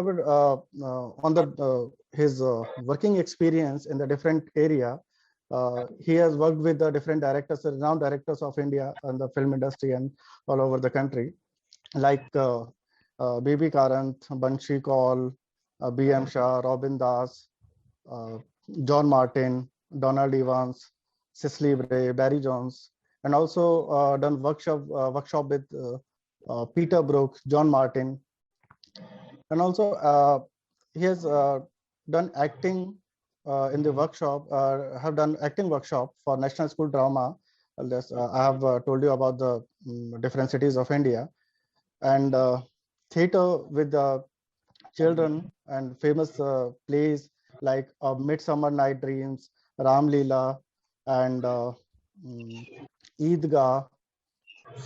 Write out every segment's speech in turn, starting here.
would on the his working experience in the different area. He has worked with the different directors, renowned directors of India and the film industry and all over the country, like B.B. Karant, Banshi Kaul, B.M. Shah, Robin Das, John Martin, Donald Evans, Cicely Bray, Barry Jones, and also done workshop with Peter Brook, John Martin, and also he has done acting in the workshop. Have done acting workshop for National School Drama. I have told you about the different cities of India, and theater with the children and famous plays like Midsummer Night Dreams, Ram Leela, and Eidgah,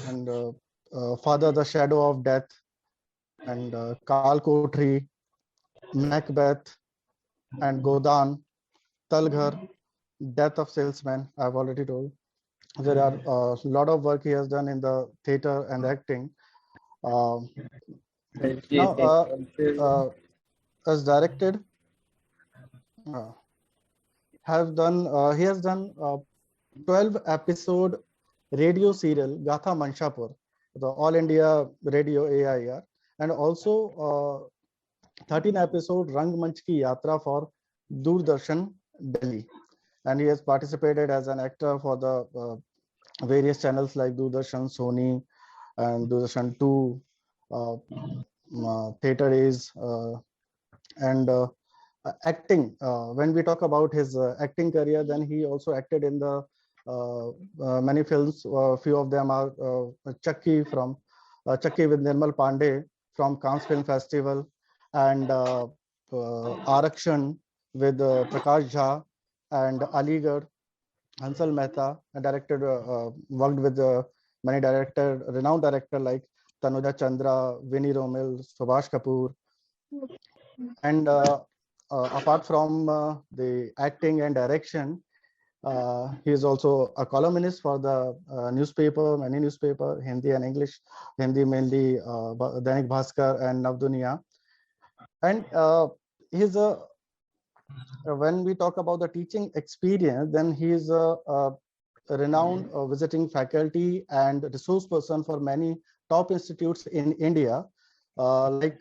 and Father the Shadow of Death, and Kal Kotri, Macbeth, and Godan, Talghar, Death of Salesman. I've already told. There are a lot of work he has done in the theater and acting. Now, as directed, he has done 12 episode radio serial Gatha Manshapur, the All India Radio AIR, and also 13 episode Rang Manch Ki Yatra for Doordarshan Delhi, and he has participated as an actor for the various channels like Doordarshan, Sony, and Doordarshan 2, Theatre Is, and acting. When we talk about his acting career, then he also acted in the many films. Few of them are Chakki with Nirmal Pandey from Cannes Film Festival, and Arakshan with Prakash Jha, and Aligarh, Hansal Mehta, and worked with many renowned director like Tanuja Chandra, Vinnie Romil, Subhash Kapoor. And apart from the acting and direction, he is also a columnist for the many newspaper, Hindi and English. Hindi mainly Dainik Bhaskar and Navduniya. And when we talk about the teaching experience, then he is a renowned visiting faculty and resource person for many top institutes in India, like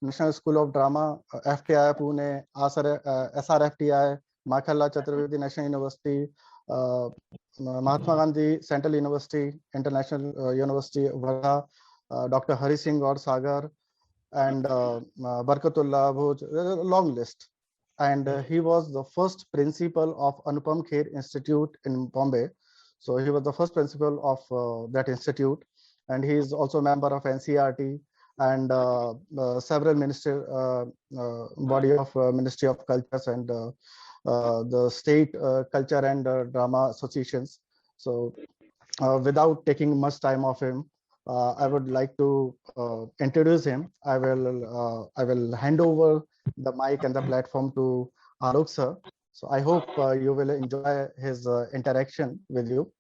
National School of Drama, FTI Pune, SRFTI, Makhala Chaturvedi National University, Mahatma Gandhi Central University, International University, Wardha, Dr. Hari Singh Gaur Sagar, and Barkatullah Bhuj, a long list. And he was the first principal of Anupam Kher Institute in Bombay. So he was the first principal of that institute, and he is also a member of NCRT and several body of Ministry of Cultures and the state culture and drama associations. So without taking much time of him, I would like to introduce him. I will hand over the mic and the platform to Alok sir. So I hope you will enjoy his interaction with you.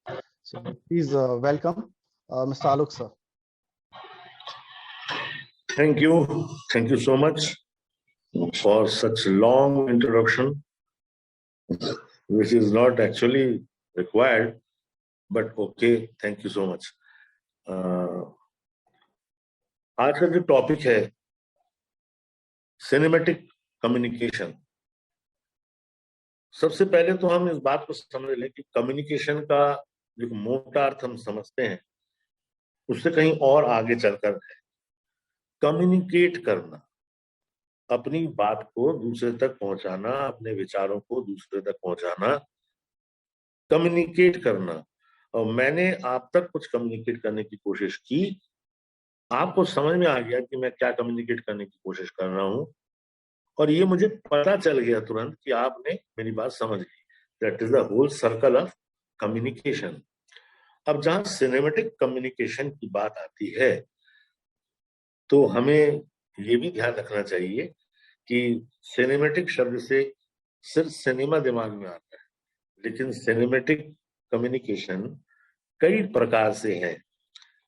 So please welcome Mr. Alok sir. Thank you so much for such long introduction, which is not actually required, but okay, thank you so much. आज का जो topic है cinematic communication, सबसे पहले तो हम इस बात को समझ लें कि कम्युनिकेशन का जो मोटा अर्थ हम समझते हैं उससे कहीं और आगे चलकर है कम्युनिकेट करना, अपनी बात को दूसरे तक पहुंचाना, अपने विचारों को दूसरे तक पहुंचाना, कम्युनिकेट करना। और मैंने आप तक कुछ कम्युनिकेट करने की कोशिश की, आपको समझ में आ गया कि मैं क्या कम्युनिकेट करने की कोशिश कर रहा हूं, और ये मुझे पता चल गया तुरंत कि आपने मेरी बात समझ ली। That is the whole circle of communication. अब जहां सिनेमैटिक कम्युनिकेशन की बात आती है तो हमें ये भी ध्यान रखना चाहिए कि सिनेमैटिक शब्द से सिर्फ सिनेमा दिमाग में आता है, लेकिन सिनेमैटिक कम्युनिकेशन कई प्रकार से है।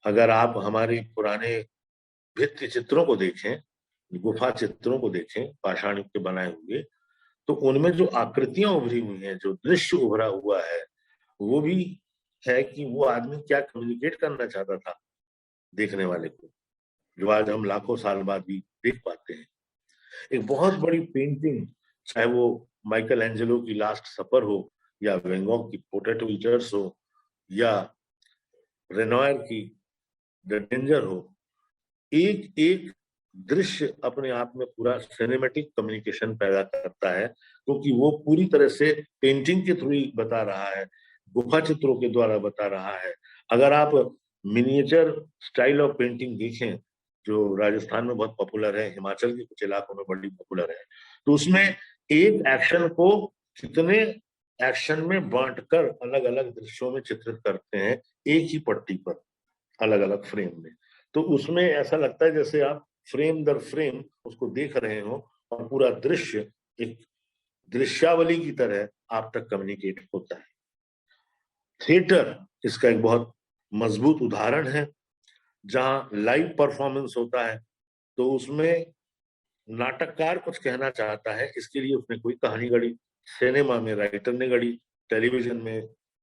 अगर आप हमारे पुराने भित्ति चित्रों को देखें गुफा चित्रों को देखें पाषाण युग के बनाए हुए, तो उनमें जो आकृतियां उभरी हुई हैं, जो दृश्य उभरा हुआ है, वो भी है कि वो आदमी क्या कम्युनिकेट करना चाहता था देखने वाले को, जो आज हम लाखों साल बाद भी देख पाते हैं। एक बहुत बड़ी पेंटिंग, चाहे वो माइकल एंजेलो की लास्ट सपर हो, या वैन गॉग की पोटैटो ईटर्स हो, या रेनॉयर की द डेंजर हो, एक एक दृश्य अपने आप में पूरा सिनेमैटिक कम्युनिकेशन पैदा करता है, क्योंकि वो पूरी तरह से पेंटिंग के थ्रू ही बता रहा है, गुफा चित्रों के द्वारा बता रहा है। अगर आप मिनिएचर स्टाइल ऑफ पेंटिंग देखें, जो राजस्थान में बहुत पॉपुलर है, हिमाचल के कुछ इलाकों में बड़ी पॉपुलर है, तो उसमें एक एक्शन को कितने एक्शन में बांटकर अलग अलग दृश्यों में चित्रित करते हैं, एक ही पट्टी पर, अलग अलग फ्रेम में। तो उसमें ऐसा लगता है जैसे आप फ्रेम दर फ्रेम उसको देख रहे हो, और पूरा दृश्य एक दृश्यावली की तरह आप तक कम्युनिकेट होता है। थिएटर इसका एक बहुत मजबूत उदाहरण है, जहां लाइव परफॉर्मेंस होता है, तो उसमें नाटककार कुछ कहना चाहता है, इसके लिए उसने कोई कहानी गढ़ी, सिनेमा में राइटर ने गढ़ी, टेलीविजन में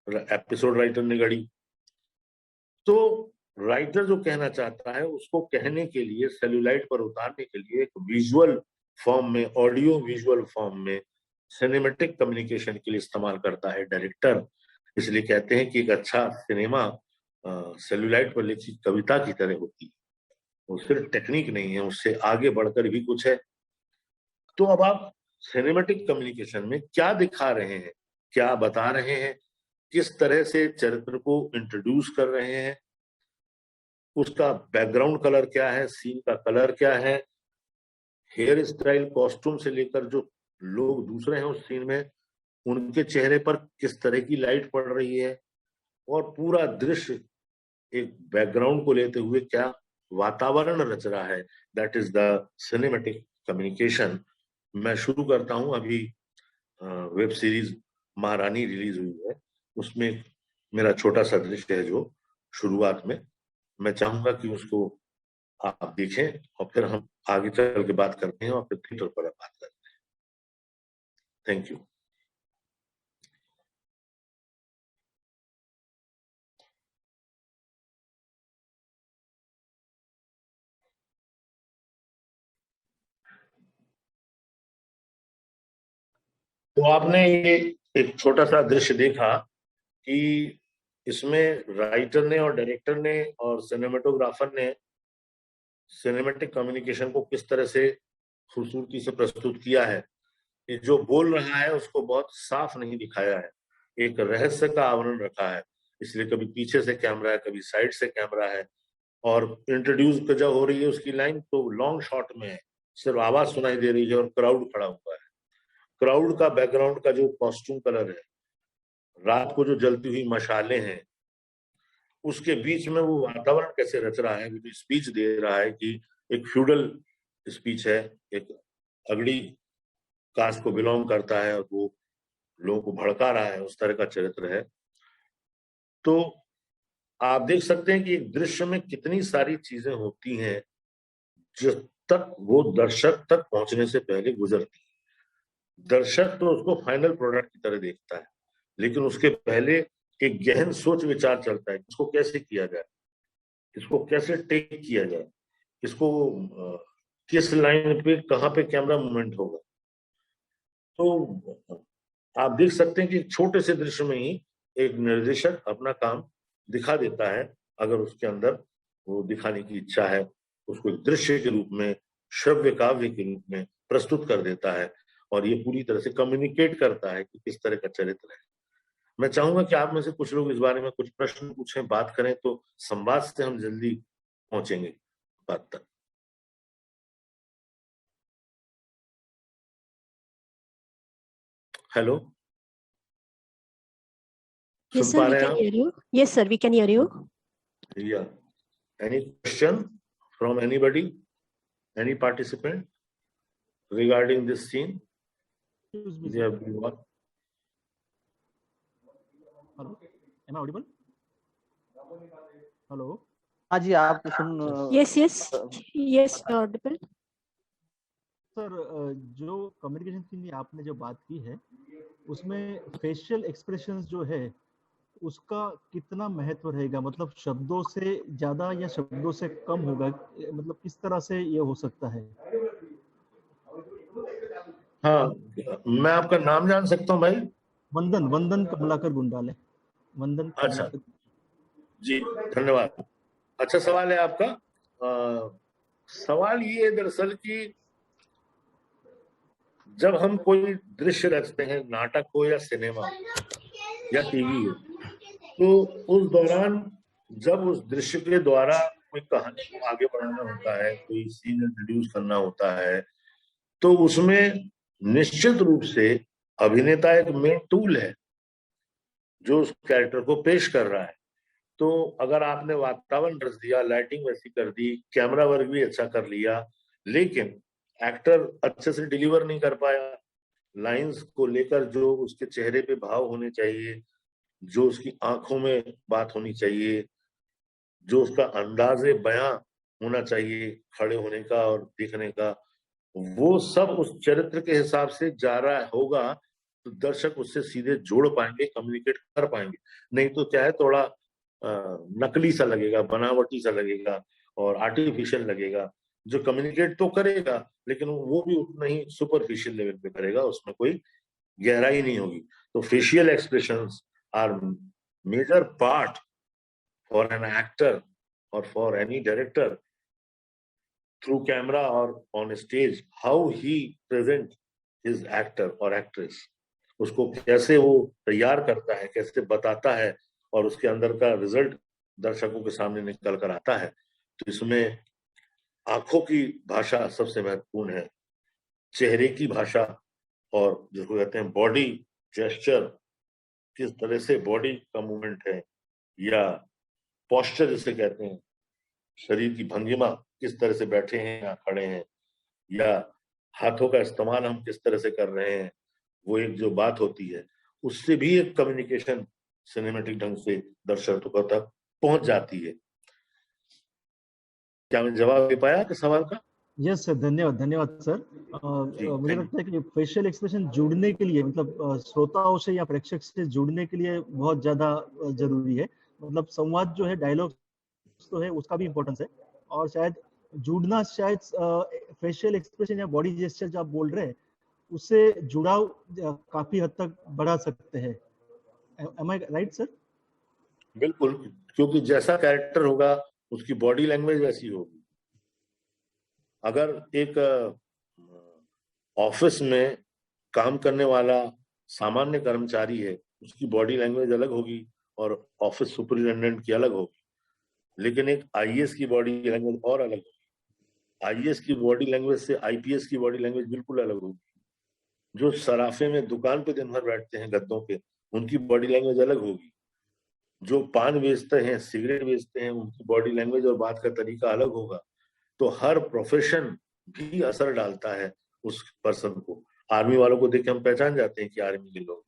एपिसोड राइटर ने गढ़ी। तो राइटर जो कहना चाहता है उसको कहने के लिए, सेल्यूलाइट पर उतारने के लिए एक विजुअल फॉर्म में, ऑडियो विजुअल फॉर्म में सिनेमेटिक कम्युनिकेशन के लिए इस्तेमाल करता है डायरेक्टर। इसलिए कहते हैं कि एक अच्छा सिनेमा सेल्यूलाइट पर लिखी कविता की तरह होती है, वो सिर्फ टेक्निक नहीं है, उससे आगे बढ़कर भी कुछ है। तो अब आप सिनेमेटिक कम्युनिकेशन में क्या दिखा रहे हैं, क्या बता रहे हैं, किस तरह से चरित्र को इंट्रोड्यूस कर रहे हैं, उसका बैकग्राउंड कलर क्या है, सीन का कलर क्या है, हेयर स्टाइल, कॉस्ट्यूम से लेकर जो लोग दूसरे हैं उस सीन में, उनके चेहरे पर किस तरह की लाइट पड़ रही है, और पूरा दृश्य एक बैकग्राउंड को लेते हुए क्या वातावरण रच रहा है, that is the cinematic communication. मैं शुरू करता हूं। अभी वेब सीरीज महारानी रिलीज हुई है, उसमें मेरा छोटा सा दृश्य है जो शुरुआत में, मैं चाहूंगा कि उसको आप देखें, और फिर हम आगे चल के बात करते हैं, और फिर थिएटर पर बात करते हैं। Thank you. तो आपने ये एक छोटा सा दृश्य देखा कि इसमें राइटर ने और डायरेक्टर ने और सिनेमेटोग्राफर ने सिनेमेटिक कम्युनिकेशन को किस तरह से खूबसूरती से प्रस्तुत किया है। ये जो बोल रहा है उसको बहुत साफ नहीं दिखाया है, एक रहस्य का आवरण रखा है, इसलिए कभी पीछे से कैमरा है, कभी साइड से कैमरा है, और इंट्रोड्यूस जब हो रही है उसकी लाइन तो लॉन्ग शॉट में है, सिर्फ आवाज सुनाई दे रही है और क्राउड खड़ा हुआ है। क्राउड का बैकग्राउंड का जो कॉस्ट्यूम कलर है, रात को जो जलती हुई मशालें हैं, उसके बीच में वो वातावरण कैसे रच रहा है, वो जो स्पीच दे रहा है कि एक फ्यूडल स्पीच है, एक अगड़ी कास्ट को बिलोंग करता है और वो लोगों को भड़का रहा है, उस तरह का चरित्र है। तो आप देख सकते हैं कि एक दृश्य में कितनी सारी चीजें होती हैं जो तक वो दर्शक तक पहुंचने से पहले गुजरती है। दर्शक तो उसको फाइनल प्रोडक्ट की तरह देखता है, लेकिन उसके पहले एक गहन सोच विचार चलता है, इसको कैसे किया जाए, इसको कैसे टेक किया जाए, इसको किस लाइन पे कहाँ पे कैमरा मूवमेंट होगा। तो आप देख सकते हैं कि छोटे से दृश्य में ही एक निर्देशक अपना काम दिखा देता है, अगर उसके अंदर वो दिखाने की इच्छा है, उसको एक दृश्य के रूप में, श्रव्य काव्य के रूप में प्रस्तुत कर देता है, और ये पूरी तरह से कम्युनिकेट करता है कि किस तरह का चरित्र है। मैं चाहूंगा कि आप में से कुछ लोग इस बारे में कुछ प्रश्न पूछें, बात करें, तो संवाद से हम जल्दी पहुंचेंगे बात तक। हेलो, Yes, सुन sir, पा we रहे हैं can आप? hear you. Yes, sir, we can hear you. Yeah. Any question from anybody, any participant regarding this scene? Excuse me, They sir. have been what? Hello, am I audible? Hello. हाँ जी, आप सुन Yes, yes, yes, audible. Sir जो communication के लिए आपने जो बात की है उसमें फेशियल एक्सप्रेशंस जो है उसका कितना महत्व रहेगा, मतलब शब्दों से ज्यादा या शब्दों से कम होगा, मतलब किस तरह से ये हो सकता है? हाँ, मैं आपका नाम जान सकता हूँ भाई? वंदन वंदन कमलाकर गुंडाले। वंदन अच्छा कमलाकर। जी, धन्यवाद। अच्छा सवाल है आपका। सवाल ये है दरअसल कि जब हम कोई दृश्य रचते हैं, नाटक हो या सिनेमा या टीवी हो, तो उस दौरान जब उस दृश्य के द्वारा कोई कहानी को आगे बढ़ाना होता है, कोई सीन इंट्रोड्यूस करना होता है, तो उसमें निश्चित रूप से अभिनेता एक मेन टूल है जो उस कैरेक्टर को पेश कर रहा है। तो अगर आपने वातावरण रच दिया, लाइटिंग वैसी कर दी, कैमरा वर्क भी अच्छा कर लिया, लेकिन एक्टर अच्छे से डिलीवर नहीं कर पाया, लाइंस को लेकर जो उसके चेहरे पे भाव होने चाहिए, जो उसकी आंखों में बात होनी चाहिए, जो उसका अंदाजे बयां होना चाहिए खड़े होने का और दिखने का, वो सब उस चरित्र के हिसाब से जा रहा होगा तो दर्शक उससे सीधे जोड़ पाएंगे, कम्युनिकेट कर पाएंगे। नहीं तो क्या है, थोड़ा नकली सा लगेगा, बनावटी सा लगेगा और आर्टिफिशियल लगेगा। जो कम्युनिकेट तो करेगा लेकिन वो भी उतना ही सुपरफिशियल लेवल पे करेगा, उसमें कोई गहराई नहीं होगी। तो facial expressions are major part for an actor or for any director through camera or on stage, how he present his actor or actress, उसको कैसे वो तैयार करता है, कैसे बताता है और उसके अंदर का रिजल्ट दर्शकों के सामने निकल कर आता है। तो इसमें आंखों की भाषा सबसे महत्वपूर्ण है, चेहरे की भाषा और जिसको कहते हैं बॉडी जेस्चर, किस तरह से बॉडी का मूवमेंट है, या पोस्चर जिसे कहते हैं, शरीर की भंगिमा किस तरह से बैठे हैं या खड़े हैं, या हाथों का इस्तेमाल हम किस तरह से कर रहे हैं, वो एक जो बात होती है उससे भी एक कम्युनिकेशन सिनेमेटिक ढंग से दर्शकों तक पहुंच जाती है। क्या मैं जवाब दे पाया आपके सवाल का? यस सर, धन्यवाद धन्यवाद सर। मुझे लगता है कि फेशियल एक्सप्रेशन जुड़ने के लिए, मतलब श्रोताओं से या प्रेक्षक से जुड़ने के लिए बहुत ज्यादा जरूरी है। मतलब संवाद जो है, डायलॉग तो है, उसका भी इम्पोर्टेंस है, और शायद जुड़ना, शायद फेशियल एक्सप्रेशन या बॉडी जेस्चर जो आप बोल रहे हैं उससे जुड़ाव काफी हद तक बढ़ा सकते हैं। एम आई राइट सर? बिल्कुल, क्योंकि जैसा कैरेक्टर होगा उसकी बॉडी लैंग्वेज वैसी होगी। अगर एक ऑफिस में काम करने वाला सामान्य कर्मचारी है, उसकी बॉडी लैंग्वेज अलग होगी और ऑफिस सुपरिटेंडेंट की अलग होगी, लेकिन एक आईएएस की बॉडी लैंग्वेज और अलग होगी। आईएएस की बॉडी लैंग्वेज से आईपीएस की बॉडी लैंग्वेज बिल्कुल अलग होगी। जो सराफे में दुकान पे दिन भर बैठते हैं गद्दों पे, उनकी बॉडी लैंग्वेज अलग होगी। जो पान बेचते हैं, सिगरेट बेचते हैं, उनकी बॉडी लैंग्वेज और बात का तरीका अलग होगा। तो हर प्रोफेशन भी असर डालता है उस पर्सन को। आर्मी वालों को देख के हम पहचान जाते हैं कि आर्मी के लोग,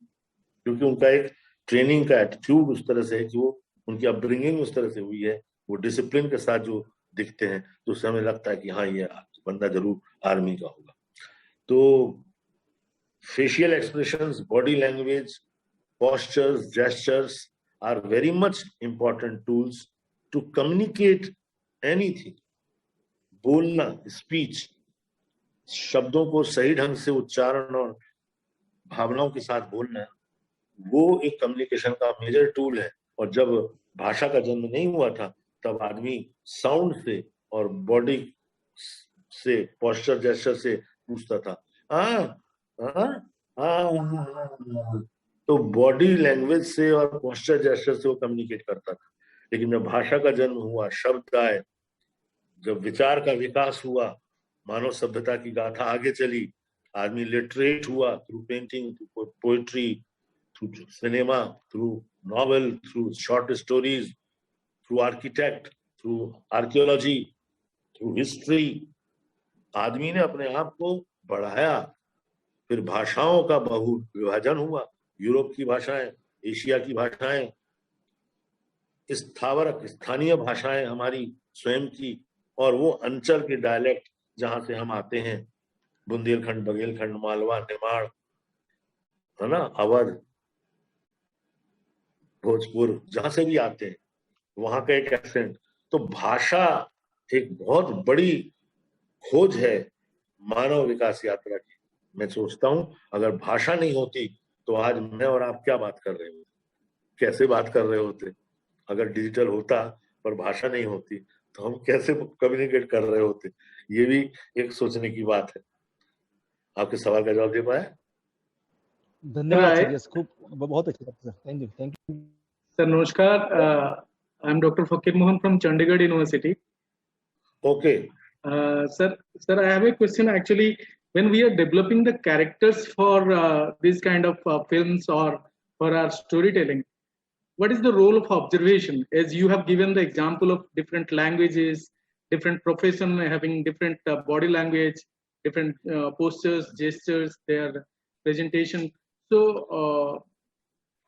क्योंकि उनका एक ट्रेनिंग का एटीट्यूड उस तरह से है कि वो, उनकी अपब्रिंगिंग उस तरह से हुई है, वो डिसिप्लिन के साथ जो दिखते हैं, तो उससे हमें लगता है कि हाँ, ये बंदा जरूर आर्मी का होगा। तो facial expressions, body language, postures, gestures are very much important tools to communicate anything. बोलना, स्पीच, शब्दों को सही ढंग से उच्चारण और भावनाओं के साथ बोलना, वो एक कम्युनिकेशन का मेजर टूल है। और जब भाषा का जन्म नहीं हुआ था, तब आदमी साउंड से और बॉडी से, पोस्चर जेस्चर से पूछता था, तो बॉडी लैंग्वेज से और पोस्चर जेस्चर से वो कम्युनिकेट करता था। लेकिन जब भाषा का जन्म हुआ, शब्द आए, जब विचार का विकास हुआ, मानव सभ्यता की गाथा आगे चली, आदमी लिटरेट हुआ through painting, through poetry, through cinema, through novel, through short stories, through architect, through archaeology, through history, आदमी ने अपने आप को बढ़ाया। फिर भाषाओं का बहु विभाजन हुआ, यूरोप की भाषाएं, एशिया की भाषाएं, स्थावरक स्थानीय भाषाएं हमारी स्वयं की, और वो अंचल के डायलेक्ट जहां से हम आते हैं, बुंदेलखंड, बघेलखंड, मालवा, निमाड़, है ना, अवध, भोजपुर, जहां से भी आते हैं वहां का एक एक्सेंट। तो भाषा एक बहुत बड़ी खोज है मानव विकास यात्रा की। मैं सोचता हूं अगर भाषा नहीं होती तो आज मैं और आप क्या बात कर रहे होते, कैसे बात कर रहे होते। अगर डिजिटल होता पर भाषा नहीं होती तो हम कैसे कम्युनिकेट कर रहे होते। ये भी एक सोचने की बात है। आपके सवाल का जवाब दे पाया? धन्यवाद सर, यस, खूब बहुत अच्छी बात सर, थैंक यू सर। नमस्कार, आई एम डॉक्टर फकीर Mohan from Chandigarh university. Okay Sir, I have a question. Actually, when we are developing the characters for this kind of films or for our storytelling, what is the role of observation? As you have given the example of different languages, different profession having different body language, different postures, gestures, their presentation. So,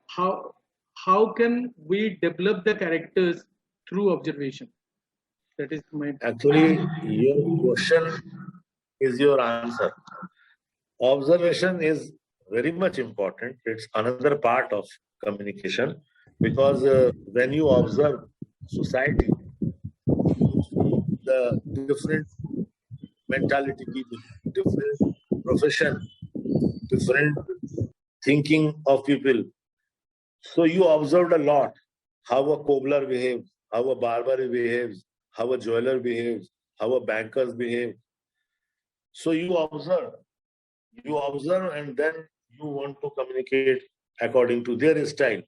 how can we develop the characters through observation? That is my actually your question is your answer. Observation is very much important. It's another part of communication because when you observe society, the different mentality people, different profession, different thinking of people. So you observed a lot how a cobbler behaves, how a barber behaves, how a jeweler behaves, how a banker behaves. So you observe, and then you want to communicate according to their style.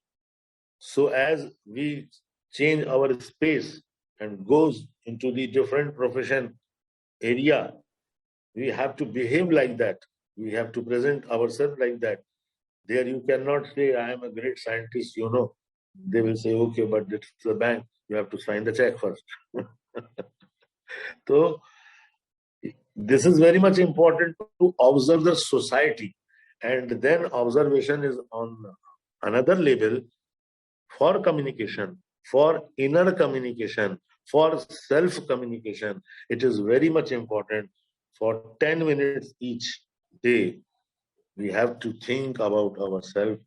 So as we change our space and goes into the different profession area, we have to behave like that. We have to present ourselves like that. There you cannot say, I am a great scientist, you know. They will say, okay, but it's the bank. You have to sign the check first. So this is very much important to observe the society. And then observation is on another level for communication, for inner communication, for self-communication. It is very much important. For 10 minutes each day, we have to think about ourselves.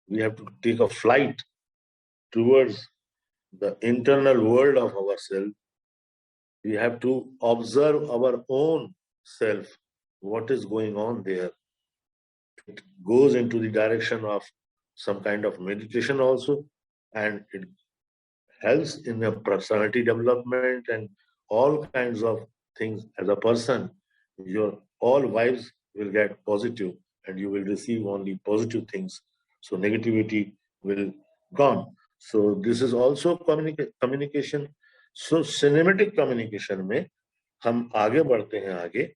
We have to take a flight towards the internal world of ourselves. We have to observe our own self, what is going on there. It goes into the direction of some kind of meditation also, and it helps in the personality development and all kinds of things. As a person, your all vibes will get positive and you will receive only positive things. So negativity will gone. So this is also communication. So cinematic communication में हम आगे बढ़ते हैं आगे,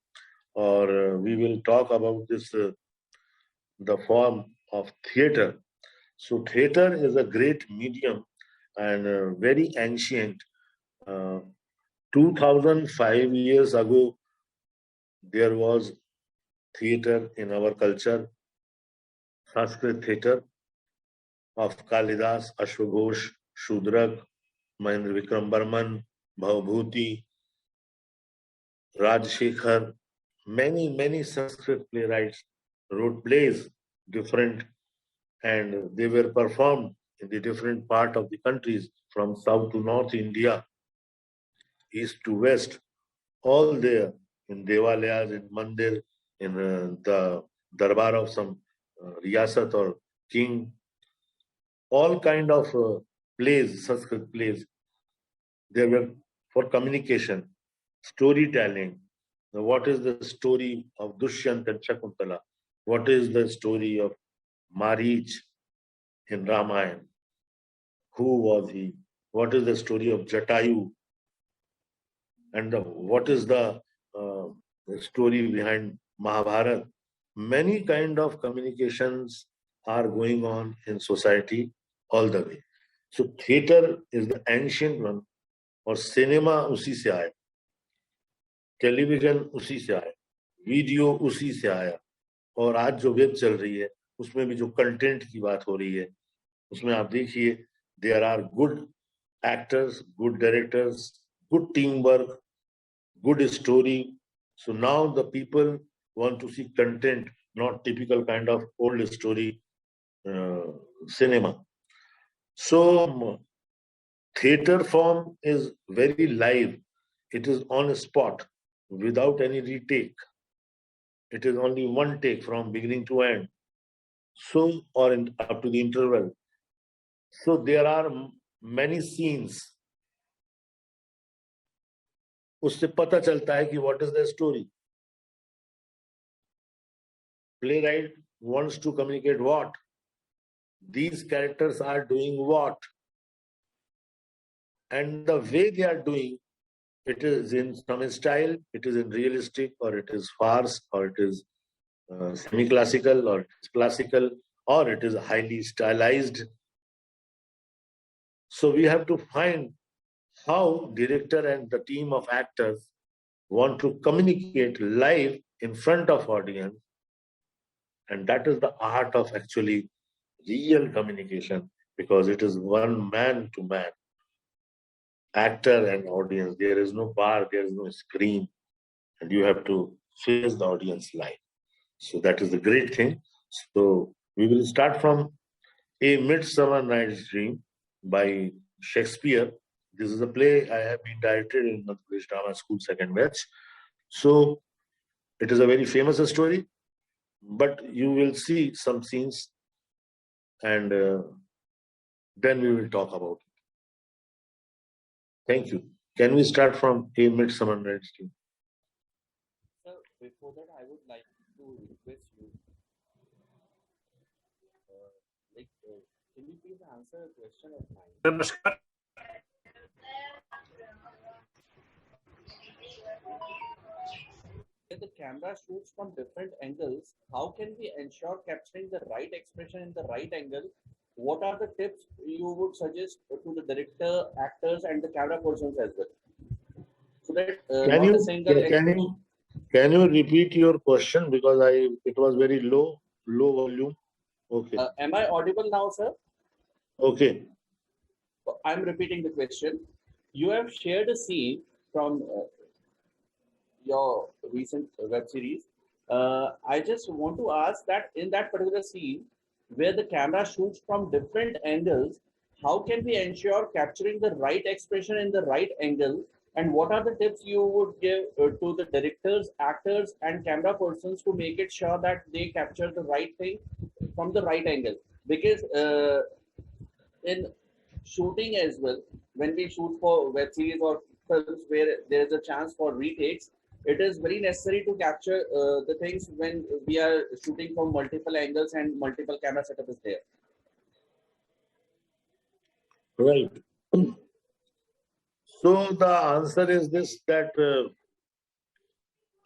और we will talk about this the form of theater. So theater is a great medium and very ancient. 2005 years ago, there was theater in our culture, Sanskrit theater of Kalidas, Ashwaghosh, Shudrak, Mahendra Vikram Barman, Bhavbhuti, Rajshekhar. Many Sanskrit playwrights wrote plays different, and they were performed in the different part of the countries, from south to north India, east to west, all there in Devalayas, in Mandir, in the Darbar of some Riyasat or king, all kind of plays, Sanskrit plays. They were for communication, storytelling. Now, what is the story of Dushyant and Shakuntala? What is the story of Marich in Ramayana? Who was he? What is the story of Jatayu? And what is the story behind Mahabharata? Many kind of communications are going on in society all the way. So theater is the ancient one, और cinema उसी से आया, television उसी से आया, video उसी से आया, और आज जो वेब चल रही है उसमें भी जो कंटेंट की बात हो रही है उसमें आप देखिए there are good actors, good directors, good teamwork, good story. So now the people want to see content, not typical kind of old story cinema. So theater form is very live. It is on a spot without any retake. It is only one take from beginning to end. So, or up to the interval. So there are many scenes. उससे पता चलता है कि what is the story. Playwright wants to communicate what? These characters are doing what? And the way they are doing, it is in some style, it is in realistic, or it is farce, or it is semi-classical, or it is classical, or it is highly stylized. So we have to find how director and the team of actors want to communicate live in front of audience. And that is the art of actually real communication, because it is one man to man, actor and audience. There is no bar, there is no screen, and you have to face the audience live. So that is the great thing. So we will start from A Midsummer Night's Dream by Shakespeare. This is a play I have been directed in Madhya Pradesh Drama School, second batch. So it is a very famous story, but you will see some scenes, and then we will talk about it. Thank you. Can we start from A Midsummer Night's Dream? Sir, before that, I would like to request you, can you please answer a question of mine? Namaskar. When the camera shoots from different angles, how can we ensure capturing the right expression in the right angle? What are the tips you would suggest to the director, actors, and the camera persons as well? So that can you repeat your question, because it was very low volume. Okay. Am I audible now, sir? Okay. I'm repeating the question. You have shared a scene from your recent web series. I just want to ask that in that particular scene, where the camera shoots from different angles, how can we ensure capturing the right expression in the right angle? And what are the tips you would give to the directors, actors, and camera persons to make it sure that they capture the right thing from the right angle? Because in shooting as well, when we shoot for web series or films where there is a chance for retakes, it is very necessary to capture the things when we are shooting from multiple angles and multiple camera setup is there. Right. So the answer is this, that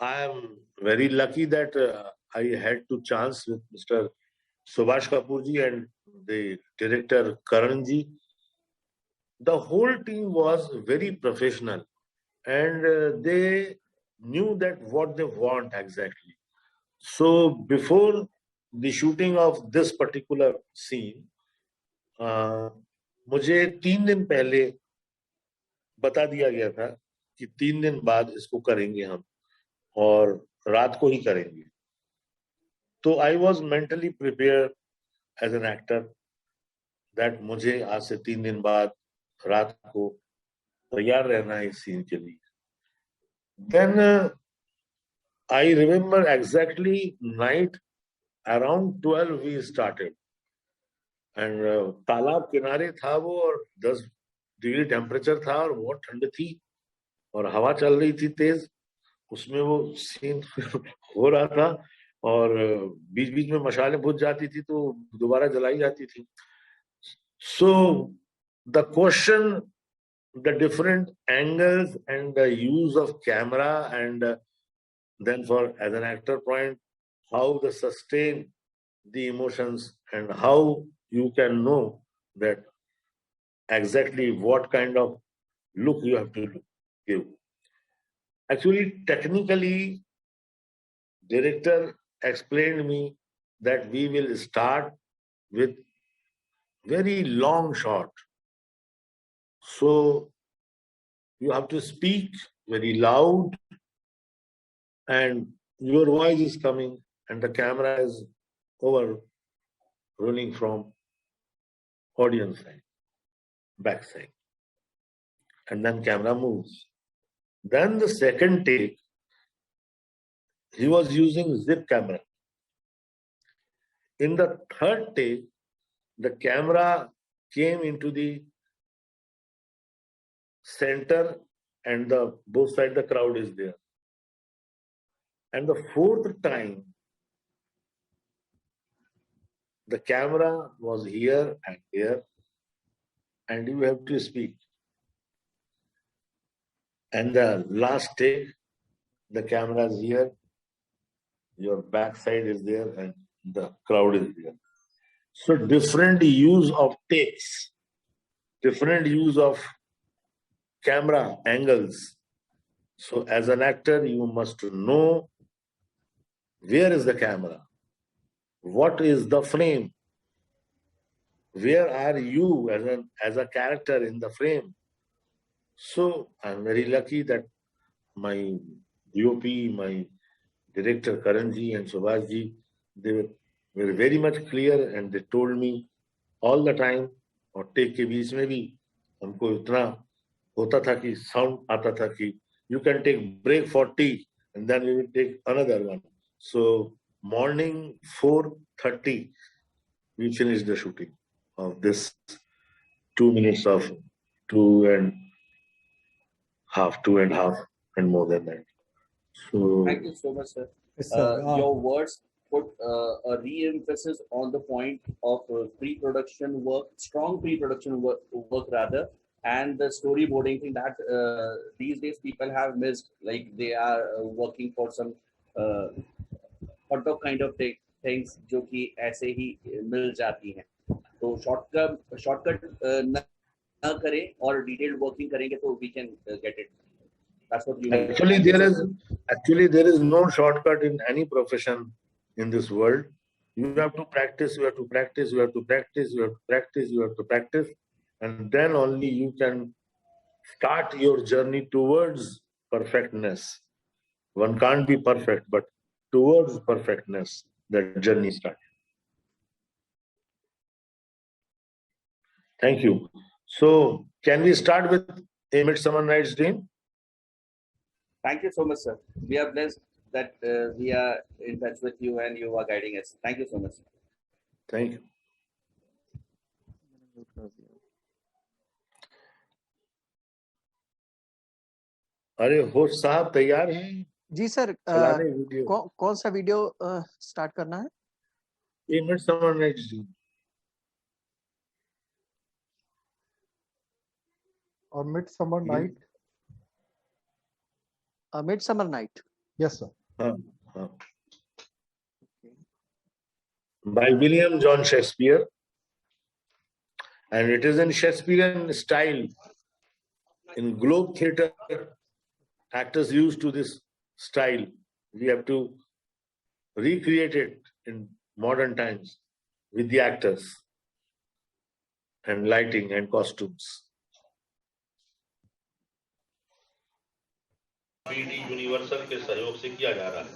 I am very lucky that I had to chance with Mr. Subhash Kapoor ji and the director Karan ji. The whole team was very professional, and they knew that what they want exactly. So before the shooting of this particular scene, मुझे 3 दिन पहले बता दिया गया था कि 3 दिन बाद इसको करेंगे हम, और रात को ही करेंगे. तो I was mentally prepared as an actor that मुझे आज से 3 दिन बाद रात को तैयार रहना है इस सीन के लिए. Then I remember exactly night around 12 we started, and तालाब किनारे था वो, और 10 डिग्री टेम्परेचर था, और बहुत ठंड थी, और हवा चल रही थी तेज. उसमें वो सीन हो रहा था, और बीच बीच में मशालें बुझ जाती थी तो दोबारा जलाई जाती थी. So the question, the different angles and the use of camera, and then for as an actor point, how to sustain the emotions and how you can know that exactly what kind of look you have to give. Actually, technically, director explained me that we will start with very long shot. So you have to speak very loud, and your voice is coming and the camera is over rolling from audience side, back side. And then camera moves. Then the second take, he was using zip camera. In the third take, the camera came into the center and the both side the crowd is there. And the fourth time, the camera was here and here, and you have to speak. And the last take, the camera is here, your backside is there, and the crowd is there. So different use of takes, different use of camera angles. So as an actor, you must know where is the camera, what is the frame, where are you as a character in the frame. So I'm very lucky that my DOP, my director Karanji and Subhashji, they were very much clear and they told me all the time, और take के बीच में भी हमको इतना होता था कि sound आता था कि you can take break for tea and then we will take another one. So morning 4:30 we finished the shooting of this 2 minutes of 2.5 and more than that. So Thank you so much, sir. Yes, sir. Your words put a re-emphasis on the point of pre-production work, strong pre-production work rather, and the storyboarding thing that these days people have missed. Like they are working for some hot dog kind of things, जो कि ऐसे ही मिल जाती हैं. तो shortcut ना करें और detailed working करेंगे तो we can get it. That's what you mean. Actually there is no shortcut in any profession in this world. You have to practice, you have to practice, you have to practice, you have to practice, you have to practice, and then only you can start your journey towards perfectness. One can't be perfect, but towards perfectness, that journey starts. Thank you. So, can we start with A Midsummer Night's Dream? Thank you so much, sir. We are blessed that we are in touch with you and you are guiding us. Thank you so much. Thank you. अरे host साहब तैयार हैं? जी sir, video कौन सा video start करना है? A Midsummer Night's Dream. Or Midsummer Night? Midsummer Night. Yes, sir. By William John Shakespeare, and it is in Shakespearean style. In Globe Theatre, actors used to this style. We have to recreate it in modern times with the actors and lighting and costumes. BD universal के सहयोग से किया जा रहा है.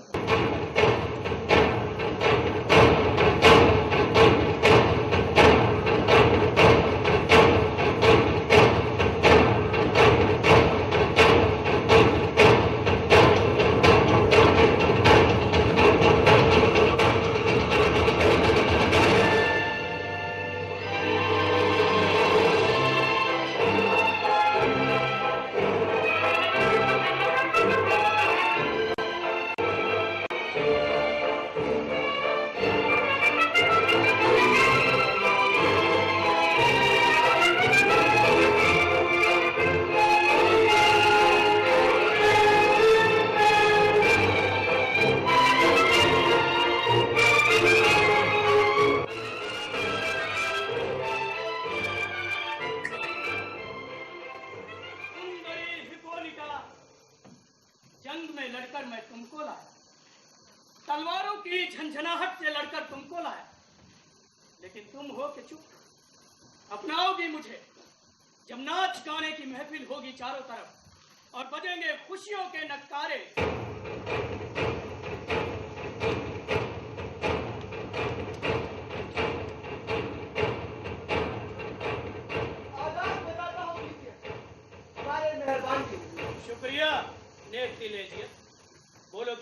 जंग में लड़कर मैं तुमको लाया, तलवारों की झंझनाहट से लड़कर तुमको लाया, लेकिन तुम हो के चुप, अपनाओगी मुझे जब नाच गाने की महफिल होगी चारों तरफ और बजेंगे खुशियों के नक्कारे।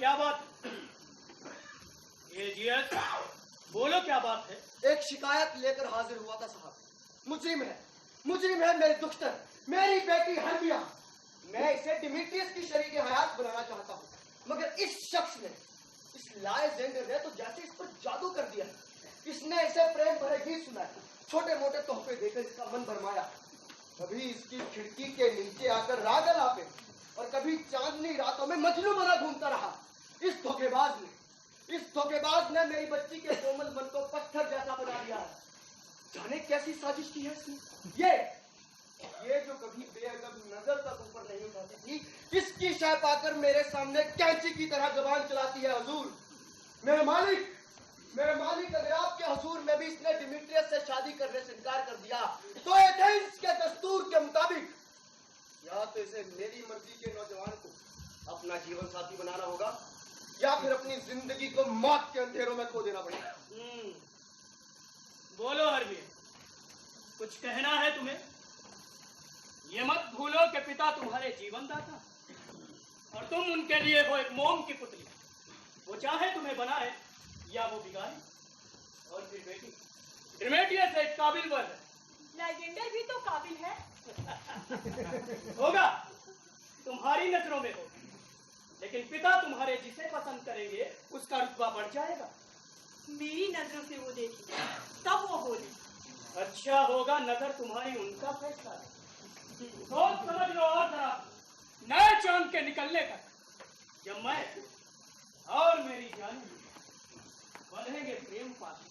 क्या बात है? ये जीएस, बोलो क्या बात है? एक शिकायत लेकर हाजिर हुआ था साहब। मुजरिम है मेरी दुख्तर, मेरी बेटी हरमिया। मैं इसे डिमिट्रियस की शरीक हयात बनाना चाहता हूँ, मगर इस शख्स ने, इस लायजेंडर ने तो जैसे इस पर जादू कर दिया। इसने इसे प्रेम भरे गीत सुनाए, छोटे मोटे तोहफे देकर इसका मन भरमाया। कभी इसकी खिड़की के नीचे आकर राग आलापे और कभी चांदनी रातों में मजनू बना घूमता रहा। इस धोखेबाज ने मेरी बच्ची के कोमल मन को पत्थर जैसा बना दिया है। जाने कैसी साजिश की है इसने। ये जो कभी बेअदब नजर तक ऊपर नहीं उठाती थी, किसकी शय पाकर मेरे सामने कैंची की तरह जुबान चलाती है। हुजूर, मेरे मालिक, अगर आपके हुजूर में भी इसने डिमिट्रियस से शादी करने से इनकार कर दिया, तो एथेंस के दस्तूर के मुताबिक या तो इसे मेरी मर्जी के नौजवान को अपना जीवन साथी बनाना होगा, या फिर अपनी जिंदगी को मौत के अंधेरों में खो देना पड़ेगा। बोलो हरवी, कुछ कहना है तुम्हें? ये मत भूलो कि पिता तुम्हारे जीवन दाता और तुम उनके लिए हो एक मोम की पुतली। वो चाहे तुम्हें बनाए या वो बिगाड़े। और फिर बेटी, डिमेट्रियस एक काबिल वर है। लाइजेंडर भी तो काबिल है। होगा, तुम्हारी नजरों में होगा, लेकिन पिता तुम्हारे जिसे पसंद करेंगे उसका रुतबा बढ़ जाएगा। मेरी नजरों से वो देखें, तब वो बोले। अच्छा होगा, नजर तुम्हारी उनका फैसला है। सोच समझ लो और जरा नए चांद के निकलने तक जब मैं और मेरी जानी बढ़ेंगे प्रेम पाती,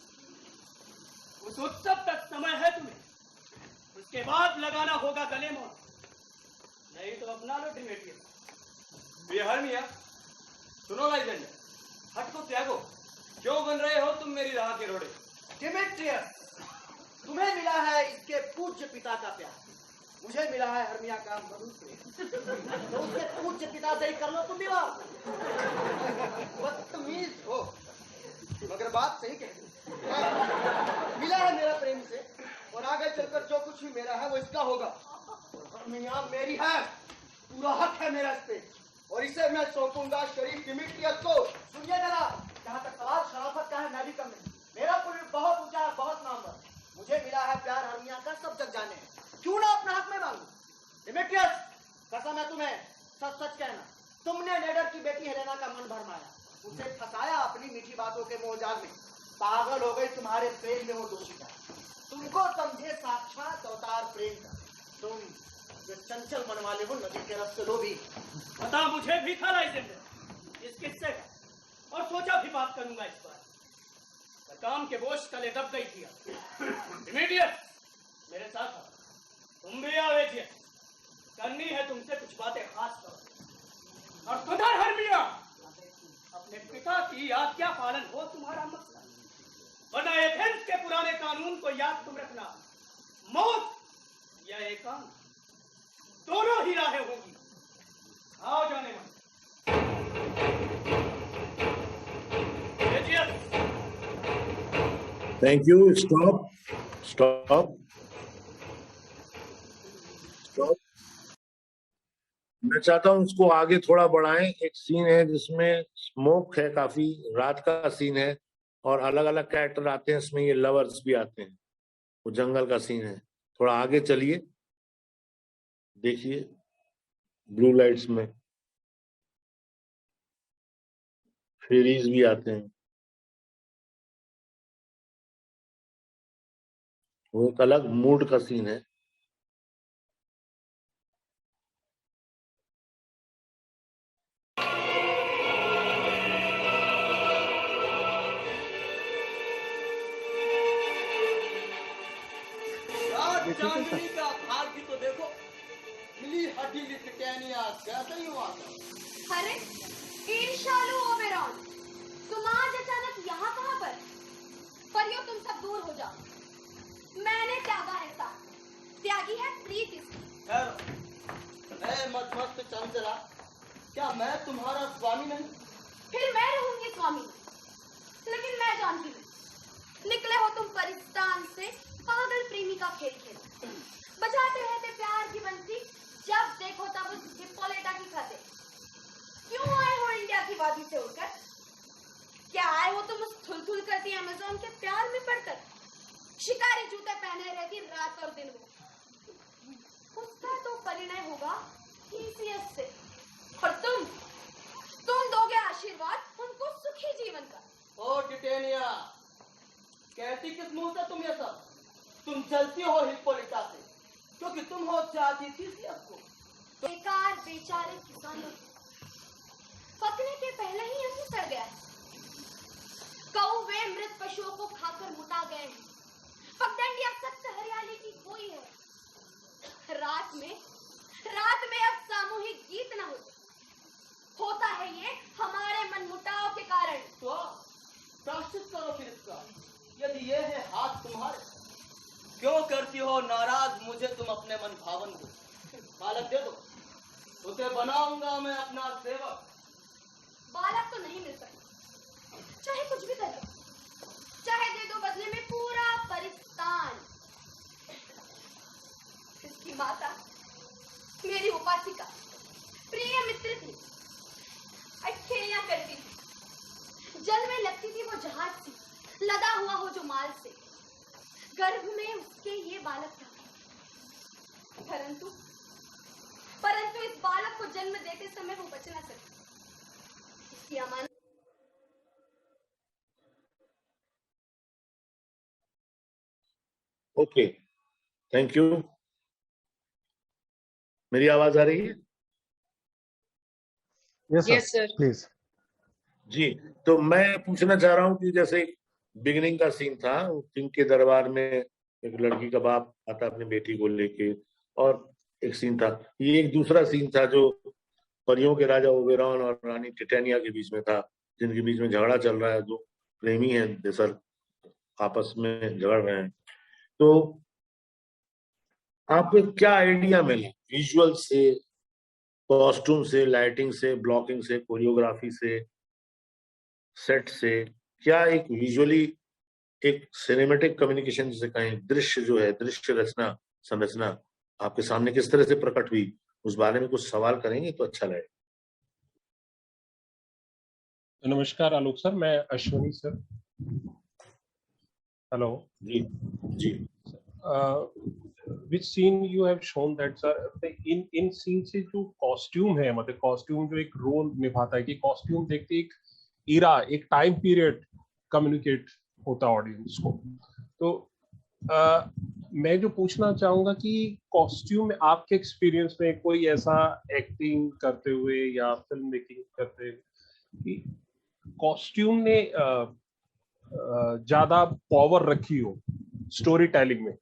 उस उत्सव तक समय है तुम्हें। उसके बाद लगाना होगा गले मोड़, नहीं तो अपना लो डिमेट्रियस। ये हरमिया, सुनो लाइजेंडर, हट को त्यागो। क्यों बन रहे हो तुम मेरी राह के रोड़े? डिमेट्रियस, तुम्हें मिला है इसके पूज्य पिता का प्यार, मुझे मिला है हरमिया का मनुष्य। तो उसके पूज्य पिता से ही कर लो तुम विवाह। बदतमीज हो, मगर बात सही कहती। मिला है मेरा प्रेम से, और आगे चलकर जो कुछ भी मेरा है वो इसका होगा। और हरमिया मेरी है, पूरा हक है मेरा इस पे, और इसे मैं सौंपूंगा शरीफ डिमिट्रियस को। सुनिए जरा, जहाँ तक सवाल शराफत का है, मैं भी कम नहीं। मेरा पुल बहुत ऊंचा है, बहुत नामवर। मुझे मिला है प्यार हरमिया का, सब जग जाने। क्यों ना अपना हक में मांगू? डिमिट्रियस, कसम है तुम्हें, सच सच कहना, तुमने नेडर की बेटी हेलेना का मन भरमाया, उसे फंसाया अपनी मीठी बातों के मोहजाल में। पागल हो गई तुम्हारे प्रेम में वो दोषिता, तुमको समझे साक्षात अवतार प्रेम का। तुम जो चंचल मन वाले हो, नदी के रस से लोभी। पता मुझे भी था लाइजेंडर इस किस्से का, और सोचा भी बात करूंगा इस बार। काम के बोझ तले दब गई थी। इमीडिएट मेरे साथ आओ, तुम भी आओ। करनी है तुमसे कुछ बातें खास तौर। और सुधर हरमिया, अपने पिता की आज्ञा पालन हो तुम्हारा मकसद, वरना एथेंस के पुराने कानून को याद तुम रखना। मौत या एकांत, दोनों ही राहें होंगी। आओ जाने मन। Thank you. Stop stop stop. मैं चाहता हूं उसको आगे थोड़ा बढ़ाएं। एक सीन है जिसमें स्मोक है, काफी रात का सीन है, और अलग अलग कैरेक्टर आते हैं इसमें। ये लवर्स भी आते हैं, वो जंगल का सीन है। थोड़ा आगे चलिए, देखिए ब्लू लाइट्स में फेरीज भी आते हैं। वो एक अलग मूड का सीन है। चांदनी का भाग भी तो देखो, मिली हड्डी लिटकैनिया कैसे ही हुआ था। अरे ईर्ष्यालु ओबेरॉन, तुम आज अचानक यहाँ कहाँ पर? परियों तुम सब दूर हो जाओ, मैंने त्यागा है साथ, त्यागी है प्रीति। मैं मस्त चंचला, क्या मैं तुम्हारा स्वामी नहीं? फिर मैं रहूंगी स्वामी, लेकिन मैं जानती हूँ निकले हो तुम परिस्तान से पागल प्रेमी का खेल खेल, बजाते रहते प्यार की बंसी, जब देखो तब उस हिप्पोलिटा की खाते। क्यों आए हो इंडिया की वादी से उठ? पति अमेज़न के प्यार में पड़कर शिकारी जूते पहने रहती रात और दिन में। उसका तो परिणय होगा TCS से, और तुम दोगे आशीर्वाद उनको सुखी जीवन का। ओ टिटेनिया, कहती किस मुंह से तुम ये सब? तुम जलती हो हिप्पोलिटा से, क्योंकि तुम हो चाहती थी को। बेकार बेचारे किसानों पकने के पहले ही अन्न सड़ गया है। कौवे मृत पशुओं को खाकर मुटा गए हैं। पगडंडियां सख्त हरियाली की कोई है। रात में अब सामूहिक गीत न होता है ये हमारे मनमुटाव के कारण। तो प्रायश्चित करो फिर इसका, यदि ये है हाथ तुम्हारे। क्यों करती हो नाराज मुझे तुम अपने मन भावन को? बालक दे दो, उसे बनाऊंगा मैं अपना सेवक। बालक तो नहीं मिल सकता, चाहे कुछ भी कर लो, चाहे दे दो बदले में पूरा परिस्तान। इसकी माता मेरी उपासिका प्रिय मित्र थी, खेलियां करती थी। जल में लगती थी वो जहाज सी, लदा हुआ हो जो माल से। गर्भ में उसके ये बालक था, परंतु इस बालक को जन्म देते समय वो बच ना सकी। इसकी अमानत ओके, थैंक यू। मेरी आवाज आ रही है? Yes sir, please. जी, तो मैं पूछना चाह रहा हूँ कि जैसे बिगिनिंग का सीन था, किंग के दरबार में एक लड़की का बाप आता अपनी बेटी को लेके, और एक सीन था, ये एक दूसरा सीन था जो परियों के राजा ओबेरॉन और रानी टिटेनिया के बीच में था, जिनके बीच में झगड़ा चल रहा है। दो प्रेमी हैं देसर, आपस में झगड़ रहे हैं। तो आपको क्या आइडिया मिले विजुअल से, कॉस्ट्यूम से, लाइटिंग से, ब्लॉकिंग से, कोरियोग्राफी से, सेट से? क्या एक विजुअली एक सिनेमेटिक कम्युनिकेशन जिसे कहें, दृश्य जो है, दृश्य रचना संरचना आपके सामने किस तरह से प्रकट हुई, उस बारे में कुछ सवाल करेंगे तो अच्छा लगेगा। नमस्कार आलोक सर, मैं Ashwani sir. Hello ji ji. which scene you have shown that sir, in scene से जो कॉस्ट्यूम है, मतलब कॉस्ट्यूम जो एक रोल निभाता है, कि कॉस्ट्यूम देखते एक इरा, एक टाइम पीरियड कम्युनिकेट होता ऑडियंस को। तो मैं जो पूछना चाहूंगा कि कॉस्ट्यूम में आपके एक्सपीरियंस में कोई ऐसा एक्टिंग करते हुए या फिल्म मेकिंग करते हुए कि कॉस्ट्यूम ने ज्यादा पावर रखी हो स्टोरी टेलिंग में?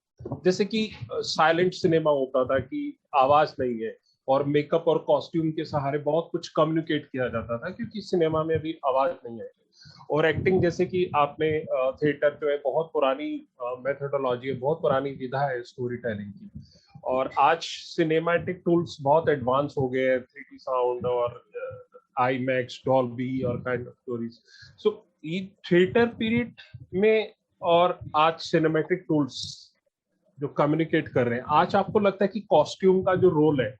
जैसे कि साइलेंट सिनेमा होता था कि आवाज नहीं है, और मेकअप और कॉस्ट्यूम के सहारे बहुत कुछ कम्युनिकेट किया जाता था, क्योंकि सिनेमा में अभी आवाज नहीं है। और एक्टिंग, जैसे कि आपने थिएटर जो है बहुत पुरानी मेथोडोलॉजी है, बहुत पुरानी विधा है स्टोरी टेलिंग की, और आज सिनेमैटिक टूल्स बहुत एडवांस हो गए हैं, 3D साउंड और IMAX, डॉल्बी और काइंड ऑफ स्टोरीज। सो ये थिएटर पीरियड में और आज सिनेमैटिक टूल्स जो कम्युनिकेट कर रहे हैं, आज आपको लगता है कि कॉस्ट्यूम का जो रोल है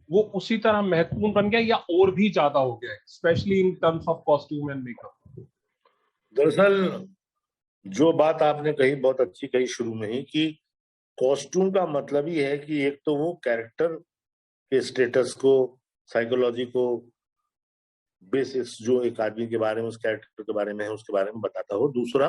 वो उसी तरह महत्वपूर्ण बन गया या और भी ज्यादा हो गया है, specially in terms of costume and makeup? दरअसल जो बात आपने कही बहुत अच्छी कही शुरू में ही, कि कॉस्ट्यूम का मतलब ही है कि एक तो वो कैरेक्टर के स्टेटस को, साइकोलॉजी को, बेसिक्स जो एक आदमी के बारे में, उस कैरेक्टर के बारे में है, उसके बारे में बताता हो। दूसरा,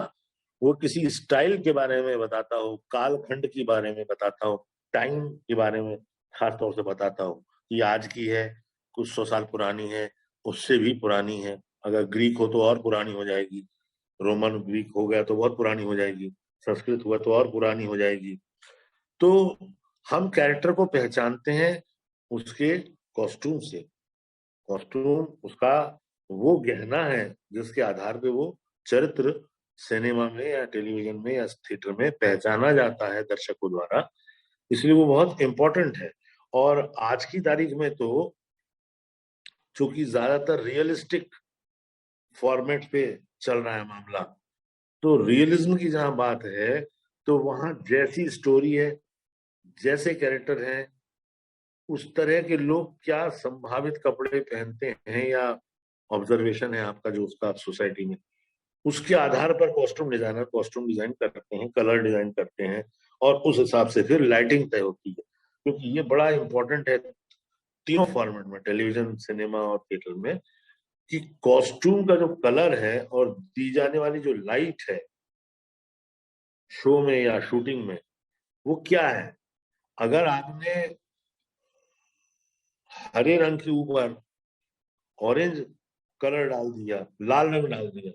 वो किसी स्टाइल के बारे में बताता हो, कालखंड के बारे में बताता हो, टाइम के बारे में खास तौर से बताता हो। ये आज की है, कुछ 100 साल पुरानी है, उससे भी पुरानी है, अगर ग्रीक हो तो और पुरानी हो जाएगी, रोमन ग्रीक हो गया तो बहुत पुरानी हो जाएगी, संस्कृत हुआ तो और पुरानी हो जाएगी। तो हम कैरेक्टर को पहचानते हैं उसके कॉस्ट्यूम से। कॉस्ट्यूम उसका वो गहना है जिसके आधार पे वो चरित्र सिनेमा में या टेलीविजन में या थिएटर में पहचाना जाता है दर्शकों द्वारा, इसलिए वो बहुत इम्पोर्टेंट है। और आज की तारीख में तो चूंकि ज्यादातर रियलिस्टिक फॉर्मेट पे चल रहा है मामला, तो रियलिज्म की जहां बात है तो वहां जैसी स्टोरी है, जैसे कैरेक्टर हैं, उस तरह के लोग क्या संभावित कपड़े पहनते हैं, या ऑब्जर्वेशन है आपका जो उसका सोसाइटी में, उसके आधार पर कॉस्ट्यूम डिजाइनर कॉस्ट्यूम डिजाइन करते हैं, कलर डिजाइन करते हैं, और उस हिसाब से फिर लाइटिंग तय होती है, क्योंकि ये बड़ा इंपॉर्टेंट है तीनों फॉर्मेट में, टेलीविजन, सिनेमा और थिएटर में, कि कॉस्ट्यूम का जो कलर है और दी जाने वाली जो लाइट है शो में या शूटिंग में, वो क्या है। अगर आपने हरे रंग के ऊपर ऑरेंज कलर डाल दिया, लाल रंग डाल दिया,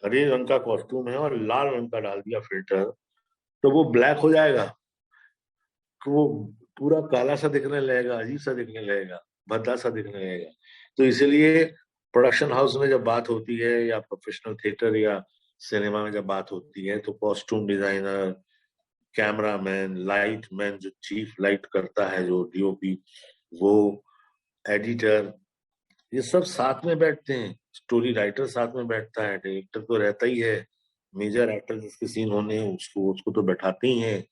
हरे रंग का कॉस्ट्यूम है और लाल रंग का डाल दिया फिल्टर, तो वो ब्लैक हो जाएगा, तो वो पूरा काला सा दिखने लगेगा, अजीब सा दिखने लगेगा, भद्दा सा दिखने लगेगा। तो इसलिए प्रोडक्शन हाउस में जब बात होती है या प्रोफेशनल थिएटर या सिनेमा में जब बात होती है, तो costume designer, cameraman, light man, जो चीफ लाइट करता है, जो डीओपी, वो एडिटर, ये सब साथ में बैठते हैं। स्टोरी राइटर साथ में बैठता है, डायरेक्टर तो रहता ही है, मेजर एक्टर जिसके सीन होने हैं उसको तो बैठाते ही हैं।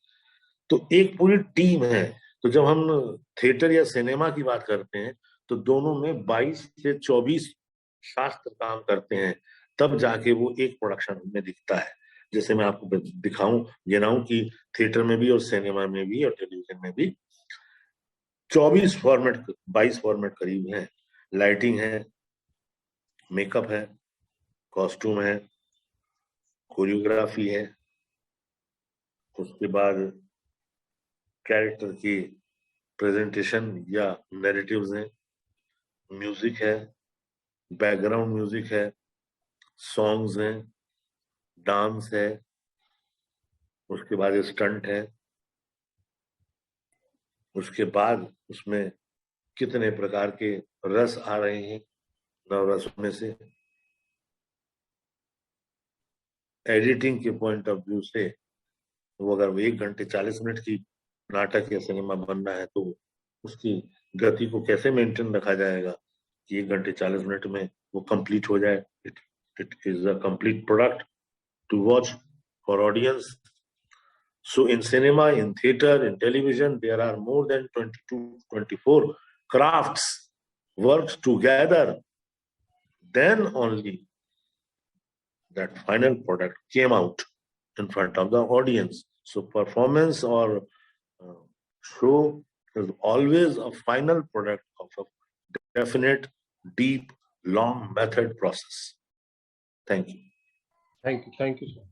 तो एक पूरी टीम है। तो जब हम थिएटर या सिनेमा की बात करते हैं तो दोनों में 22 से 24 शास्त्र काम करते हैं, तब जाके वो एक प्रोडक्शन में दिखता है। जैसे मैं आपको दिखाऊं, गिनाऊं कि थिएटर में भी और सिनेमा में भी और टेलीविजन में भी 22 फॉर्मेट करीब है। लाइटिंग है, मेकअप है, कॉस्ट्यूम है, कोरियोग्राफी है, उसके बाद कैरेक्टर की प्रेजेंटेशन या नैरेटिव्स हैं, म्यूजिक है, बैकग्राउंड म्यूजिक है, सॉन्ग्स हैं, डांस है, उसके बाद स्टंट है, उसके बाद उसमें कितने प्रकार के रस आ रहे हैं, 9 रसों में से। एडिटिंग के पॉइंट ऑफ व्यू से वो अगर 1 घंटे 40 मिनट की नाटक या सिनेमा बनना है तो उसकी गति को कैसे मेंटेन रखा जाएगा कि 1 घंटे 40 मिनट में वो कंप्लीट हो जाए। It is a complete product to watch for audience. So in cinema, in theater, in television, there are more than 24 crafts works together. Then only that final product came out in front of the audience. So performance or show is always a final product of a definite, deep, long method process. Thank you. Thank you, sir.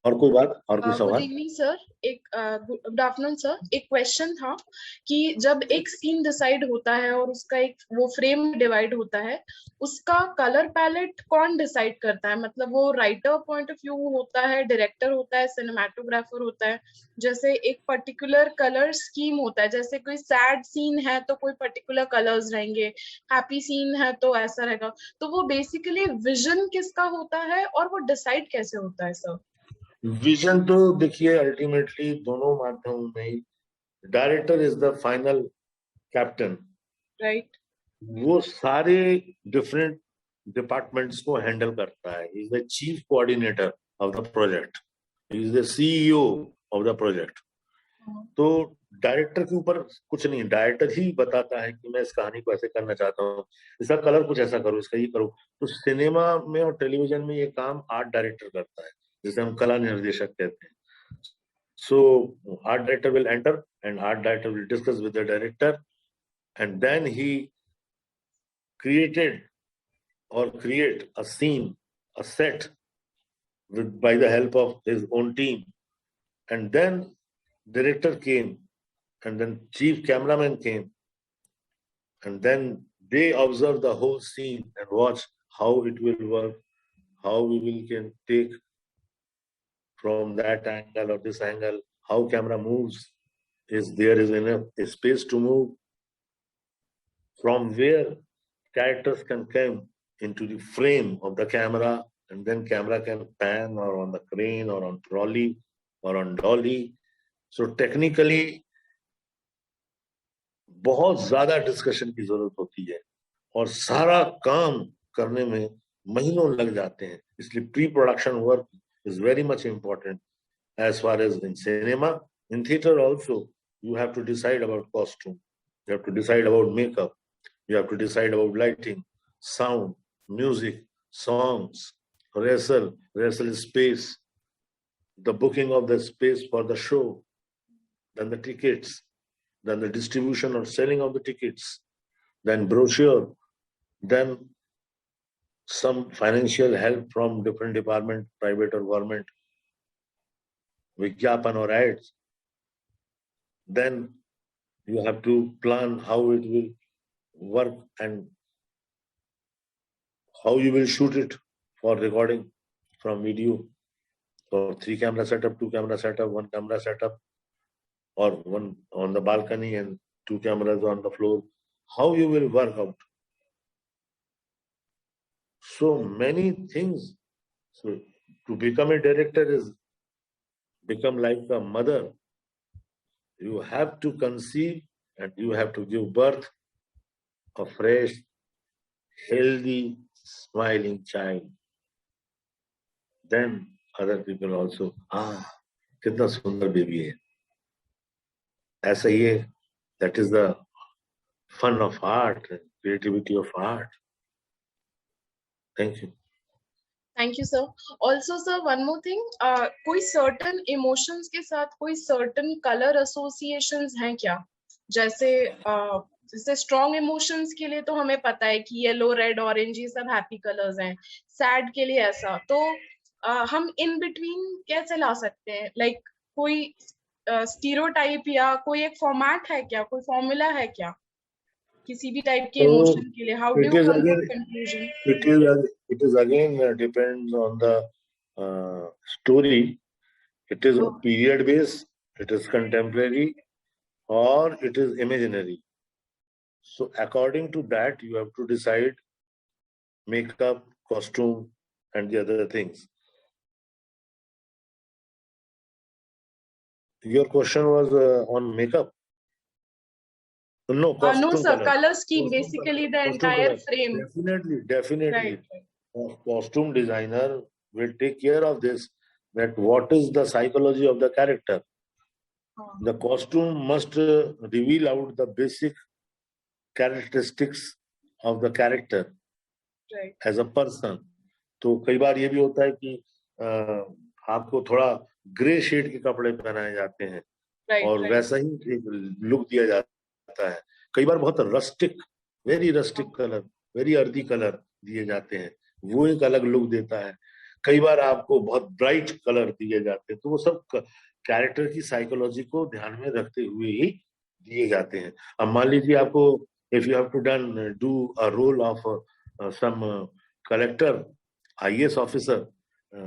और कोई बात, और कोई good सवाल? Evening sir, good afternoon sir. एक question था कि जब एक सीन डिसाइड होता है और उसका एक वो फ्रेम डिवाइड होता है, उसका कलर पैलेट कौन डिसाइड करता है? मतलब वो राइटर पॉइंट ऑफ व्यू होता है, डायरेक्टर होता है, सिनेमेटोग्राफर होता है? जैसे एक पर्टिकुलर कलर स्कीम होता है, जैसे कोई सैड सीन है तो कोई पर्टिकुलर कलर्स रहेंगे, हैप्पी सीन है तो ऐसा रहेगा। तो वो बेसिकली विजन किसका होता है और वो डिसाइड कैसे होता है सर? विजन तो देखिए अल्टीमेटली दोनों माध्यमों में director is the final captain, right? वो सारे डिफरेंट डिपार्टमेंट्स को हैंडल करता है। Is the chief coordinator of the project, is the CEO of the project. तो डायरेक्टर के ऊपर कुछ नहीं, डायरेक्टर ही बताता है कि मैं इस कहानी को ऐसे करना चाहता हूँ, इसका कलर कुछ ऐसा करो, इसका ये करो। तो सिनेमा में और टेलीविजन में ये काम आर्ट डायरेक्टर करता है, जिसे हम कला निर्देशक कहते हैं। So art director will enter and art director will discuss with the director, and then he create a scene, a set by the help of his own team. And then director came, and then chief cameraman came, and then they observe the whole scene and watch how it will work, how we can take from that angle or this angle, how camera moves, is there is enough space to move, from where characters can come into the frame of the camera, and then camera can pan or on the crane or on trolley or on dolly. So technically बहुत ज्यादा discussion की जरूरत होती है और सारा काम करने में महीनों लग जाते हैं। इसलिए pre production work is very much important as far as in cinema. In theater also, you have to decide about costume, you have to decide about makeup, you have to decide about lighting, sound, music. songs, rehearsal space, the booking of the space for the show, then the tickets, then the distribution or selling of the tickets, then brochure, then some financial help from different department, private or government, Vigyapan or ads. Then you have to plan how it will work and how you will shoot it for recording from video. For 3 camera setup, 2 camera setup, 1 camera setup, or 1 on the balcony and 2 cameras on the floor. How you will work out. So many things. So to become a director is become like a mother. You have to conceive and you have to give birth a fresh, healthy, smiling child. Then other people also, कितना सुंदर baby है. ऐसा ही है. That is the fun of art, creativity of art. Thank you. Thank you, sir. Also, sir, one more thing. कोई certain emotions के साथ कोई certain color associations हैं क्या? जैसे strong emotions के लिए तो हमें पता है कि yellow, red, orange ये सब happy colors हैं. Sad के लिए ऐसा. तो हम in between कैसे ला सकते हैं? Like कोई stereotype या कोई एक format है क्या? कोई formula है क्या? किसी भी type के emotion के लिए? How do you come to a conclusion? It is again depends on the story. It is a period based, it is contemporary, or it is imaginary. So according to that, you have to decide makeup, costume, and the other things. Your question was on makeup? No, costume no, sir. color. Color scheme, basically the entire frame. Definitely. Right. Costume designer will take care of this. That what is the psychology of the character? The costume must reveal out the basic characteristics of the character as a person. तो कई बार ये भी होता है कि आपको थोड़ा grey shade के कपड़े पहनाए जाते हैं और वैसा ही एक लुक दिया जाता है. कई बार बहुत rustic, very rustic colour, very earthy colour दिए जाते हैं, वो एक अलग लुक देता है. कई बार आपको बहुत ब्राइट कलर दिए जाते हैं. तो वो सब कैरेक्टर की साइकोलॉजी को ध्यान में रखते हुए ही दिए जाते हैं. अब मान लीजिए आपको if you have to do a role of some collector, IAS officer,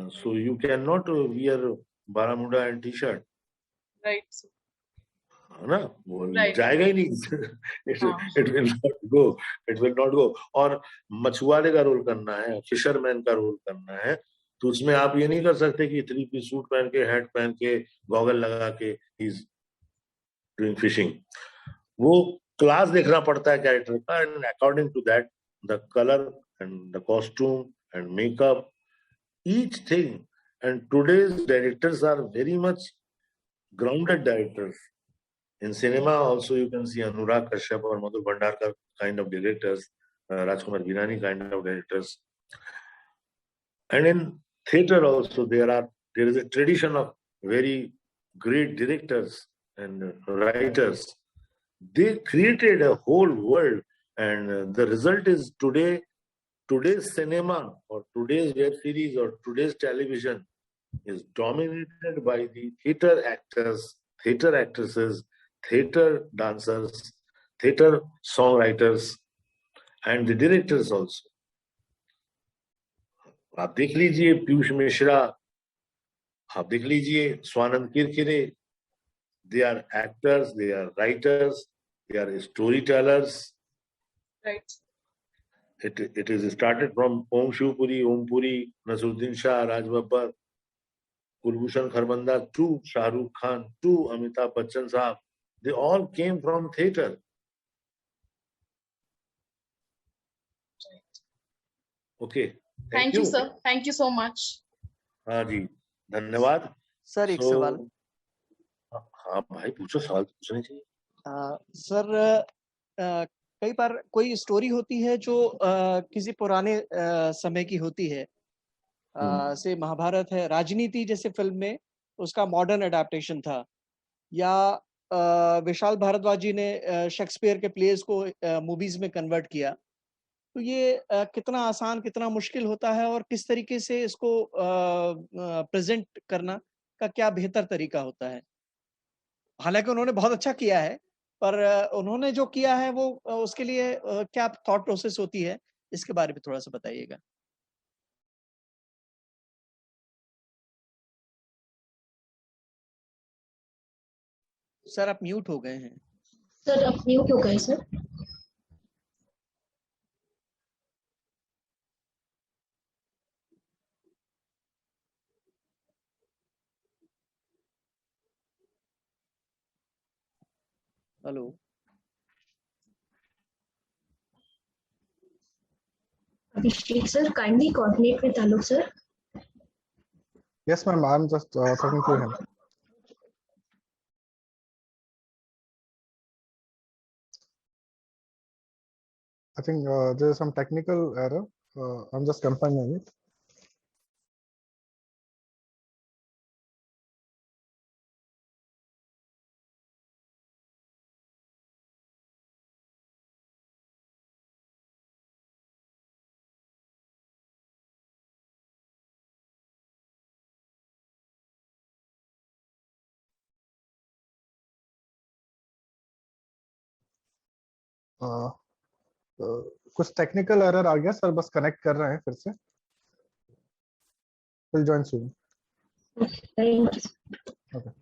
so you cannot wear Baramuda and t-shirt. Right. ना वो जाएगा ही नहीं. It will not go. और मछुआरे का रोल करना है, फिशरमैन का रोल करना है, तो उसमें आप ये नहीं कर सकते कि 3-piece सूट पहन के, हैट पहन के, गॉगल लगा के he's doing fishing. वो क्लास देखना पड़ता है कैरेक्टर का, and according to that the color and the costume and makeup, each thing. And today's directors are very much grounded directors. In cinema also you can see Anurag Kashyap or Madhur Bhandarkar kind of directors, Rajkumar Virani kind of directors. And in theatre also there is a tradition of very great directors and writers. They created a whole world, and the result is today's cinema or today's web series or today's television is dominated by the theatre actors, theatre actresses, theatre dancers, theatre songwriters, and the directors also. आप देख लीजिए पीयूष मिश्रा, आप देख लीजिए Swanand Kirkire. They are actors, they are writers, they are storytellers. Right. It is started from Om Shivpuri, Om Puri, Naseeruddin Shah, Raj Babbar, Kulbhushan Kharbanda to Shah Rukh Khan to Amitabh Bachchan Sahab. They all came from theatre. Okay. Thank you, sir. Thank you so much. हाँ जी, धन्यवाद. Sir एक सवाल. हाँ भाई पूछो, सवाल पूछने चाहिए. सर कई बार कोई स्टोरी होती है जो किसी पुराने समय की होती है, से महाभारत है, राजनीति जैसे फिल्म में उसका मॉडर्न अडेप्टेशन था, या विशाल भारद्वाज जी ने शेक्सपियर के प्लेस को मूवीज में कन्वर्ट किया। तो ये कितना आसान, कितना मुश्किल होता है, और किस तरीके से इसको प्रेजेंट करना का क्या बेहतर तरीका होता है? हालांकि उन्होंने बहुत अच्छा किया है, पर उन्होंने जो किया है वो उसके लिए क्या थॉट प्रोसेस होती है, इसके बारे में थोड़ा सा बताइएगा। सर आप म्यूट हो गए हैं। सर आप म्यूट हो गए sir. Hello. Abhishek sir, kindly coordinate with Alok sir. Yes, ma'am. I'm just talking to him. I think there is some technical error. I'm just confirming it. कुछ technical error आ गया sir, बस connect कर रहे हैं फिर से। We'll join soon. Thank you. Okay.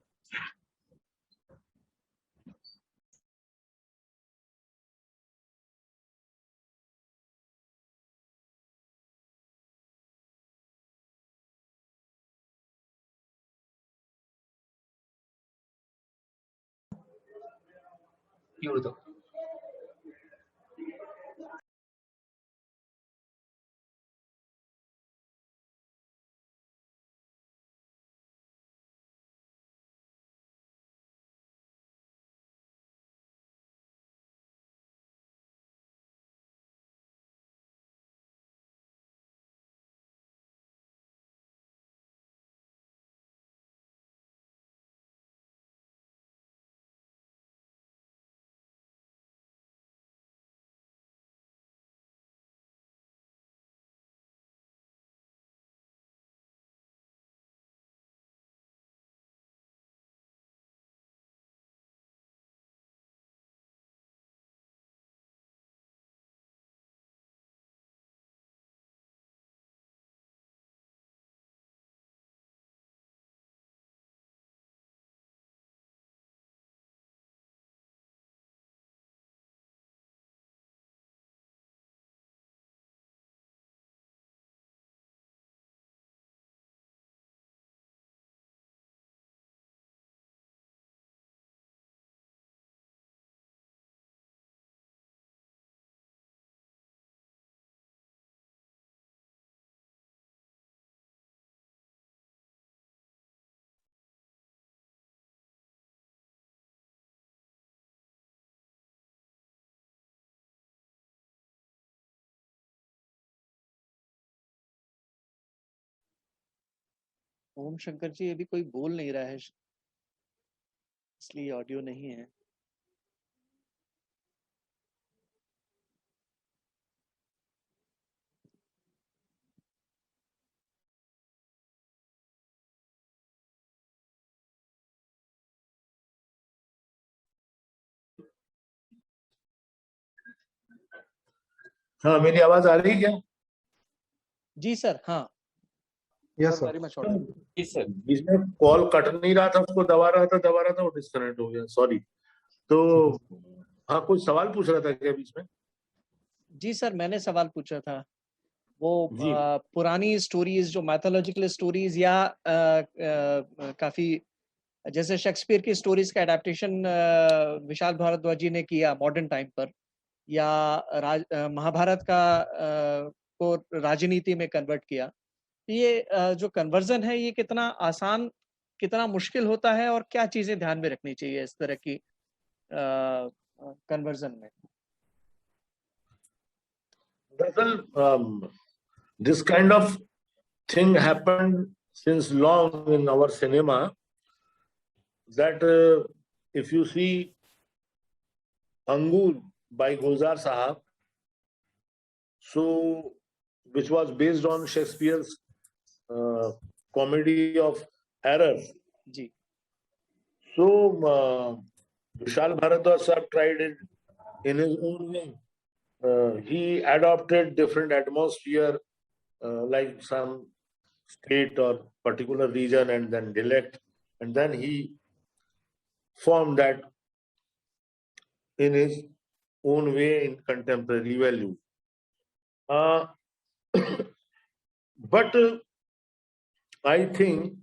ओम शंकर जी अभी कोई बोल नहीं रहा है, इसलिए ऑडियो नहीं है। हाँ, मेरी आवाज आ रही है क्या? जी सर। हाँ यस वेरी मच जी सर। जिसमें कॉल कट नहीं रहा था, उसको दबा रहा था वो डिस्कनेक्ट हो गया, सॉरी। तो हाँ, कोई सवाल पूछ रहा था क्या बीच में? जी सर, मैंने सवाल पूछा था। वो जी। पुरानी स्टोरीज जो मैथोलॉजिकल स्टोरीज या काफी जैसे शेक्सपियर की स्टोरीज का एडेप्टेशन विशाल भारद्वाज जी ने किया मॉडर्न टाइम पर, या महाभारत का को राजनीति में कन्वर्ट किया। ये जो कन्वर्जन है ये कितना आसान, कितना मुश्किल होता है, और क्या चीजें ध्यान में रखनी चाहिए इस तरह की कन्वर्जन में? Darshan, this kind of thing happened since long in our cinema, that if you see Angur by Gulzar Sahab, so which was based on Shakespeare's comedy of errors. Ji. So Vishal Bharadwaj Sahab tried it in his own way. He adopted different atmosphere, like some state or particular region and then dialect, and then he formed that in his own way in contemporary value. But I think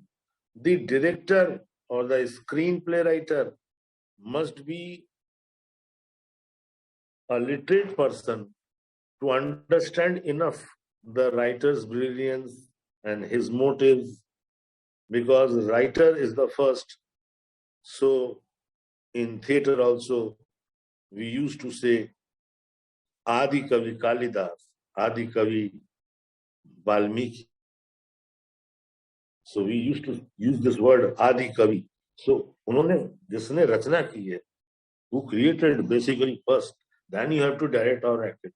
the director or the screenplay writer must be a literate person to understand enough the writer's brilliance and his motives, because writer is the first. So in theater also we used to say Adi Kavi Kalidas, Adi Kavi Valmiki. So we used to use this word Adi Kavi. So उन्होंने जिसने रचना की है, who created basically first, then you have to direct or act it.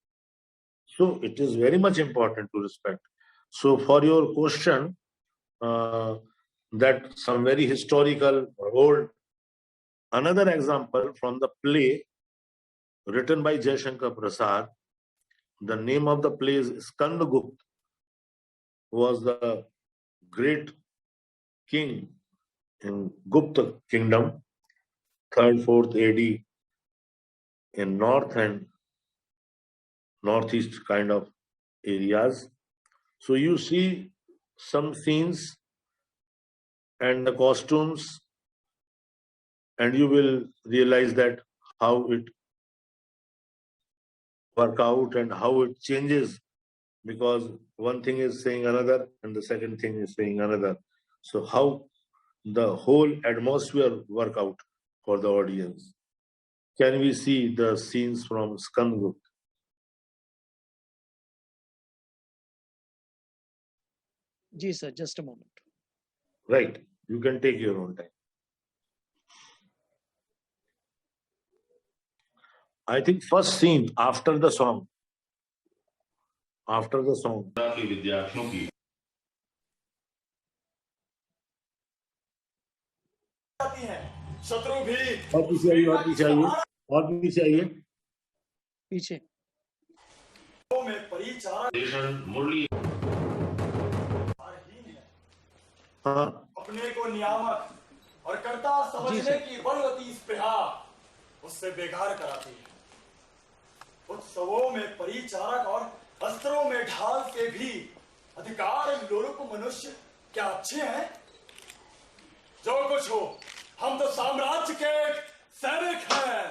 So it is very much important to respect. So for your question, that some very historical old, another example from the play written by Jaishankar Prasad, the name of the play is Skandagupta, who was the great king in Gupta kingdom, 3rd, 4th AD, in north and northeast kind of areas. So you see some scenes and the costumes, and you will realize that how it work out and how it changes, because one thing is saying another and the second thing is saying another. So how the whole atmosphere work out for the audience. Can we see the scenes from Skandagupta? Ji sir, just a moment. Right, you can take your own time. I think first scene after the song. After the song. शत्रु भी और पीछे आइए, और पीछे आइए, और पीछे आइए, पीछे में परिचारण मुरली, हाँ, अपने को नियामक और कर्ता समझने की बलवती स्पृहा उससे बेकार कराती है। उत्सवों में परिचारक और अस्त्रों में ढाल के भी अधिकार लोलुप मनुष्य क्या अच्छे हैं? जो कुछ हो, हम तो साम्राज्य के सैनिक हैं।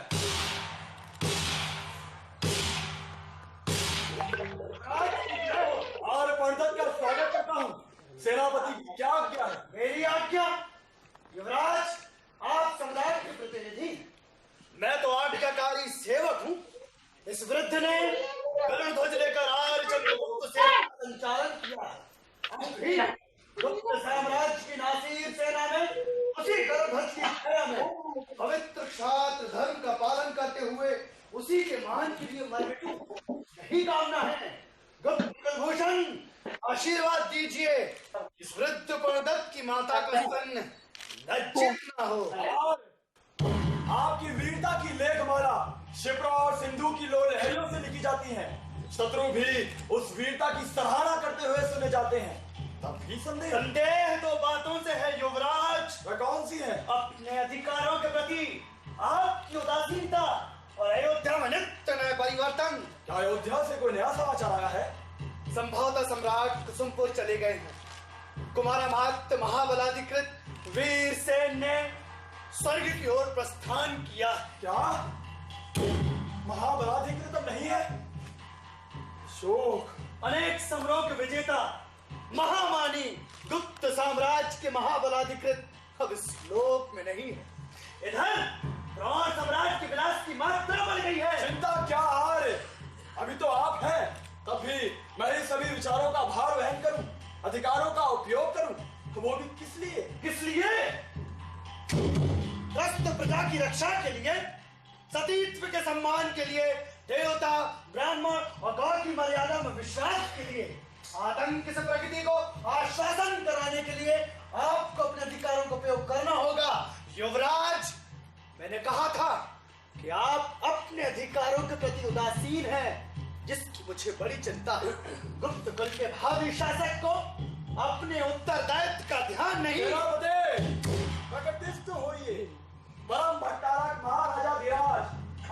और पंडित का स्वागत करता हूँ। सेनापति की क्या आज्ञा है? मेरी आज्ञा। युवराज, आप सम्राट के प्रतिनिधि। मैं तो आज्ञाकारी सेवक हूँ। इस वृद्ध ने गरुड़ ध्वज लेकर आर्यचंद्रगुप्त से संचालन किया। हम भी गुप्त साम्राज्य की नासिर सेना में उसी गरुड़ ध्वज की छाया में पवित्र क्षात्र धर्म का पालन करते हुए उसी के मान के लिए मर मिटूं, यही कामना है। गुप्त कुलभूषण, आशीर्वाद दीजिए। इस वृद्ध पंडित की माता का स्तन लज्जित न हो। और आपकी वीरता की लेखमाला शिप्रा और सिंधु की लो लहरियों से लिखी जाती है। शत्रु भी उस वीरता की सराहना करते हुए सुने जाते हैं। तब भी संदेह तो बातों से है युवराज। वह कौन सी है? अपने अधिकारों के प्रति आपकी उदासीनता और अयोध्या में नित्य नए परिवर्तन। क्या अयोध्या से कोई नया समाचार आया है? संभवतः सम्राट कुसुमपुर चले गए हैं। कुमारामात्य महाबलाधिकृत वीर सेन ने स्वर्ग की ओर प्रस्थान किया। क्या महाबलाधिकृत अब नहीं है? शोक। अनेक समरों के विजेता महामानी गुप्त साम्राज्य के महाबलाधिकृत अब इस लोक में नहीं है। इधर ब्रह्म साम्राज्य के विनाश की मात्रा बढ़ गई है। चिंता क्या हार, अभी तो आप हैं। तब भी मैं ही सभी विचारों का भार वहन करूं, अधिकारों का उपयोग करूं, वो भी किस लिए? किस लिए? त्रस्त प्रजा की रक्षा के लिए, सतीत्व के सम्मान के लिए, देवता, ब्राह्मण और गौ की मर्यादा में विश्वास के लिए, आतंक से प्रकृति को आश्वासन कराने के लिए आपको अपने अधिकारों का उपयोग करना होगा। युवराज, मैंने कहा था कि आप अपने अधिकारों के प्रति उदासीन हैं, जिसकी मुझे बड़ी चिंता है। गुप्त कुल के भावी शासक को अपने उत्तरदायित्व का ध्यान नहीं। प्रकटित होइए। परम भट्टारक महाराजा धीराज,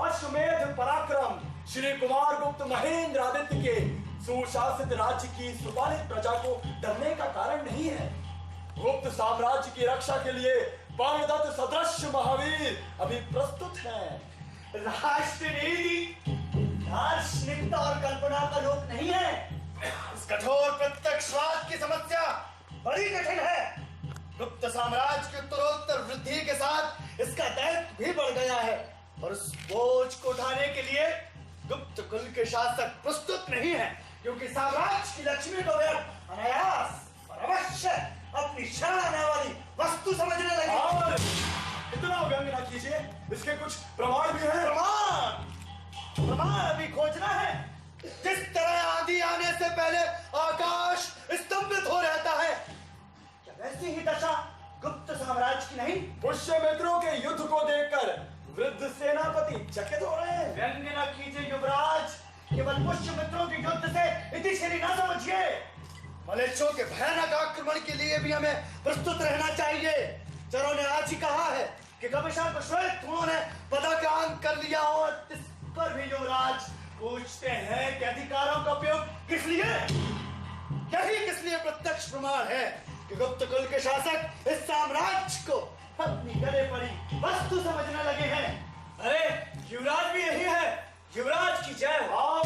अश्वमेध पराक्रम, श्री कुमार गुप्त महेंद्र आदित्य के सुशासित राज्य की सुपालित प्रजा को डरने का कारण नहीं है। गुप्त साम्राज्य की रक्षा के लिए पर्णदत्त सदृश महावीर अभी प्रस्तुत हैं। राष्ट्र नीति दार्शनिकता और कल्पना का लोक नहीं है। इस कठोर प्रत्यक्षवाद की समस्या बड़ी कठिन है। गुप्त साम्राज्य की उत्तरोत्तर वृद्धि के साथ इसका दायित्व भी बढ़ गया है और उस बोझ को उठाने के लिए गुप्त कुल के शासक प्रस्तुत नहीं है, क्योंकि साम्राज्य की लक्ष्मी को वे अनायास और अवश्य अपनी शरण आने वाली वस्तु समझने लगे। इतना व्यंग न कीजिए, इसके कुछ प्रमाण भी हैं। प्रमाण अभी खोजना है। जिस तरह आंधी आने से पहले आकाश स्तंभित हो रहता है, क्या वैसी ही दशा गुप्त साम्राज्य की नहीं? पुष्य मित्रों के युद्ध को देखकर वृद्ध सेनापति चकित हो रहे हैं। व्यंग न कीजिए युवराज, केवल पुष्य मित्रों के युद्ध से इतिश्री न समझिए। मलेच्छों के भयानक आक्रमण के लिए भी हमें प्रस्तुत रहना चाहिए। चरों ने आज ही कहा है कि कपिशा को श्वेत उन्होंने पदाक्रांत कर लिया, और इस पर भी युवराज पूछते हैं कि अधिकारों का उपयोग किस लिए? यही किस लिए प्रत्यक्ष प्रमाण है कि गुप्त कुल के शासक इस साम्राज्य को अपनी गले पड़ी वस्तु समझने लगे हैं। अरे युवराज भी यही है। युवराज की जय। आओ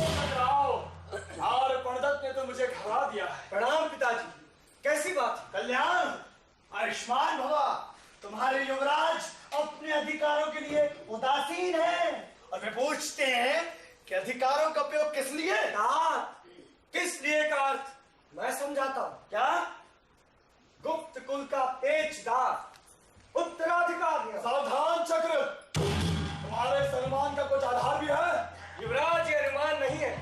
यार, पर्णदत्त ने तो मुझे घबरा दिया है। प्रणाम पिताजी। कैसी बात? कल्याण, आयुष्मान भवा। तुम्हारे युवराज अपने अधिकारों के लिए उदासीन हैं और वे पूछते हैं कि अधिकारों का उपयोग किस लिए? किस लिए का अर्थ मैं समझाता हूं। क्या? गुप्त कुल का पेचदार उत्तराधिकारी। सावधान चक्र, तुम्हारे सम्मान का कुछ आधार भी है? युवराज, ये अनुमान नहीं है,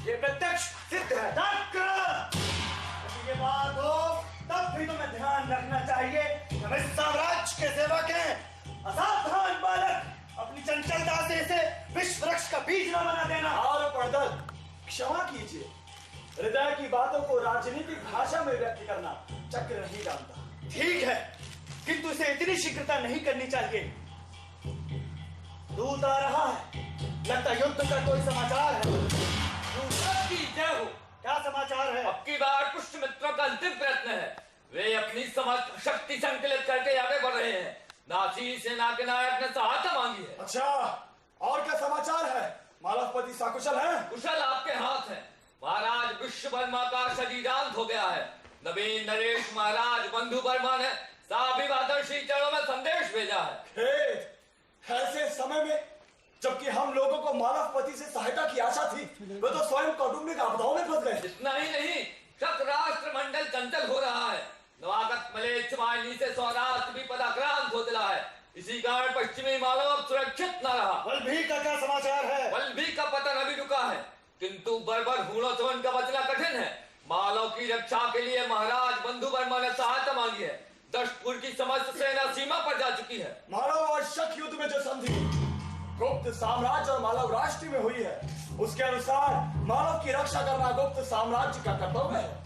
ये प्रत्यक्ष सिद्ध है। ये बात हो तब भी तुम्हें ध्यान रखना चाहिए कि हम इस साम्राज्य के सेवक हैं। असावधान बालक अपनी चंचलता से इसे विश्व वृक्ष का बीज न बना देना। और पर्णदत्त, क्षमा कीजिए, हृदय की बातों को राजनीतिक भाषा में व्यक्त करना चक्र नहीं जानता। ठीक है, किंतु इसे इतनी शीघ्रता नहीं करनी चाहिए। दूत आ रहा है, लगता युद्ध का कोई समाचार है। जय हो। क्या समाचार है? अब की बार पुष्य मित्रों का अंतिम प्रयत्न है। वे अपनी समस्त शक्ति संकलित करके आगे बढ़ रहे हैं। नाची सेना के नायक ने सहायता मांगी है। अच्छा, और क्या समाचार है? मालवपति सकुशल है? कुशल आपके हाथ है। महाराज विश्ववर्मा का शरीरांत हो गया है। नवीन नरेश महाराज बंधु वर्मा ने साभिवादर्शी चरणों में संदेश भेजा है। ऐसे समय में जबकि हम लोगों को मालवपति से सहायता की आशा थी, वे तो स्वयं कौटुंबिक आपदाओं में फंस गए। इतना ही नहीं, राष्ट्र मंडल चंचल हो रहा है। नवागत मलेच्छ वाहिनी से सौराष्ट्र भी पदाक्रांत हो चला है। इसी कारण पश्चिमी मालव अब सुरक्षित न रहा। वल्लभी का क्या समाचार है? वल्लभी का पतन अभी रुका है, किंतु बर्बर हूणों से उनका बचना कठिन है। मालव की रक्षा के लिए महाराज बंधु वर्मा ने सहायता मांगी है। दशपुर की समस्त सेना सीमा पर जा चुकी है। मालव और शक युद्ध में जो संधि गुप्त साम्राज्य और मालव राष्ट्र में हुई है, उसके अनुसार मालव की रक्षा करना गुप्त साम्राज्य का कर्तव्य है।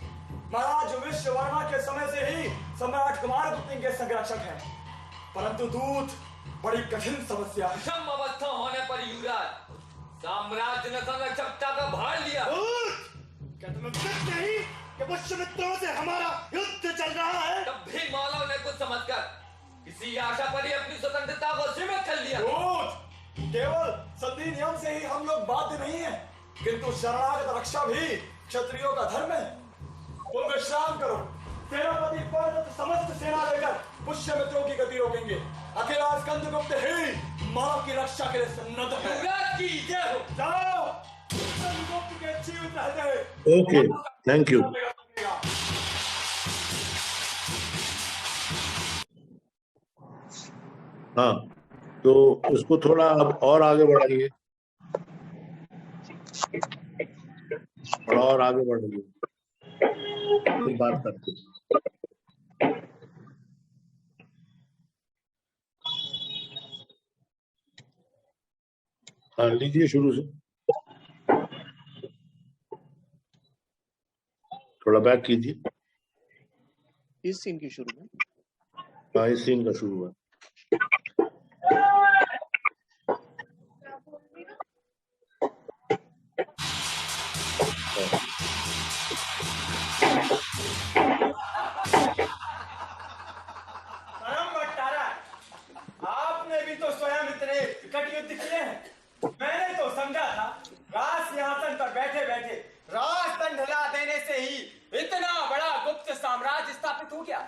महाराज विश्ववर्मा के समय से ही सम्राट कुमार गुप्त इनके संरक्षक हैं, परंतु दूत बड़ी कठिन समस्या है। विषम अवस्था होने पर युवराज साम्राज्य ने संरक्षकता का भार लिया। क्या तुम्हें पता नहीं कि पुष्य मित्रों से हमारा युद्ध चल रहा है? तब भी मालव ने कुछ समझकर किसी आशा पर ही अपनी स्वतंत्रता को सीमित कर लिया। केवल संधि नियम से ही हम लोग बाध्य नहीं है, किंतु शरणागत रक्षा भी क्षत्रियों का धर्म है। तुम विश्राम करो। सेनापति पर्णदत्त समस्त सेना लेकर पुष्य मित्रों की गति रोकेंगे। अकेला स्कंदगुप्त ही मानव की रक्षा के लिए सन्नद्ध है। युवराज की जय हो। जाओ, स्कंदगुप्त के जीवित रहते हैं। Okay, thank you. हाँ, तो इसको थोड़ा आप और आगे बढ़ाइए, थोड़ा और आगे बढ़ाइए, फिर बात करते हैं। हाँ, लीजिए शुरू से, थोड़ा बैक कीजिए। इस सीन की शुरू में, हाँ, इस सीन का शुरू हुआ। परम बट्टारा, आपने भी तो स्वयं इतने विकट युद्ध किए हैं। मैंने तो समझा था राज सिंहासन पर बैठे बैठे राजदंड हिला देने से ही इतना बड़ा गुप्त साम्राज्य स्थापित हो गया,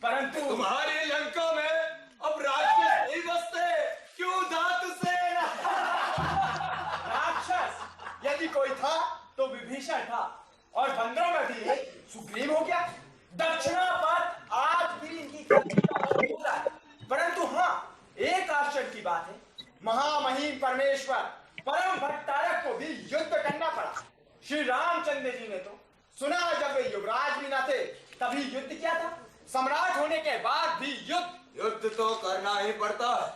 परंतु तुम्हारी लंका में अब राक्षस नहीं बसते। क्यों धातु से राक्षस यदि कोई था तो विभीषण था, और बंदरों में भी सुग्रीव हो गया। दक्षिणापथ आज भी इनकी हो रहा है, परंतु हाँ, एक आश्चर्य की बात है, महामहिम परमेश्वर परम भट्टारक को भी युद्ध करना पड़ा। श्री रामचंद्र जी ने तो सुना जब वे युवराज भी न थे तभी युद्ध किया था, सम्राट होने के बाद भी युद्ध तो करना ही पड़ता है।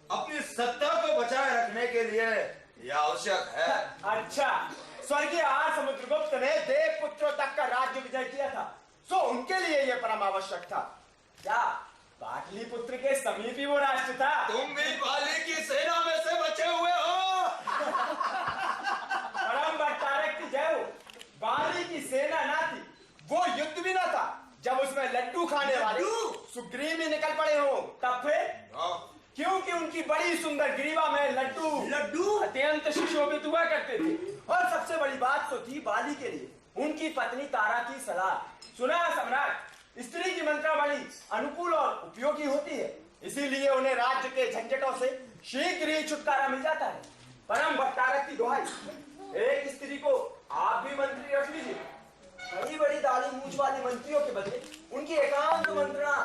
अपनी सत्ता को बचाए रखने के लिए यह आवश्यक है। अच्छा, स्वर्गीय आर समुद्रगुप्त ने देव पुत्रों तक का राज्य विजय किया था, सो उनके लिए यह परम आवश्यक था। क्या पाटलिपुत्र के समीप ही वो राष्ट्र था? तुम भी बाली की सेना में से बचे हुए हो। परम भट्टारक की जय हो। बाली की सेना ना थी, वो युद्ध भी ना था जब उसमें लड्डू खाने वाले सुग्रीव ही निकल पड़े हो, तब फिर क्योंकि उनकी बड़ी सुंदर ग्रीवा में लड्डू अत्यंत सुशोभित हुआ करते थे। और सबसे बड़ी बात तो थी बाली के लिए उनकी पत्नी तारा की सलाह। सुना सम्राट, स्त्री की मंत्रावली अनुकूल और उपयोगी होती है, इसीलिए उन्हें राज्य के झंझटों से शीघ्र ही छुटकारा मिल जाता है। परम भट्टारक की दुहाई, एक स्त्री को आप भी मंत्री रख लीजिए। बड़ी बड़ी दाढ़ी मूंछ वाली मंत्रियों के बदले उनकी एकांत मंत्रणा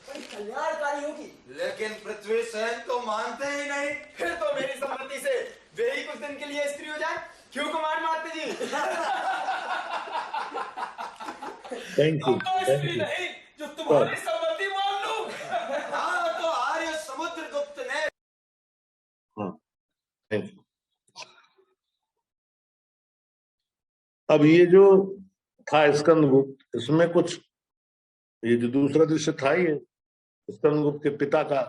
बड़ी कल्याणकारी होगी। लेकिन पृथ्वी सेन तो मानते ही नहीं। फिर तो मेरी सम्मति से वे ही कुछ दिन के लिए स्त्री हो जाए। क्यों Kumar Mate ji? Thank you, thank you. नहीं जो तुम्हारी सम्मति मान लूं। हाँ, तो आर्य समुद्रगुप्त ने। हाँ, थैंक यू। अब ये जो था स्कंदगुप्त, इसमें कुछ ये जो दूसरा दृश्य था, ये स्कंदगुप्त के पिता का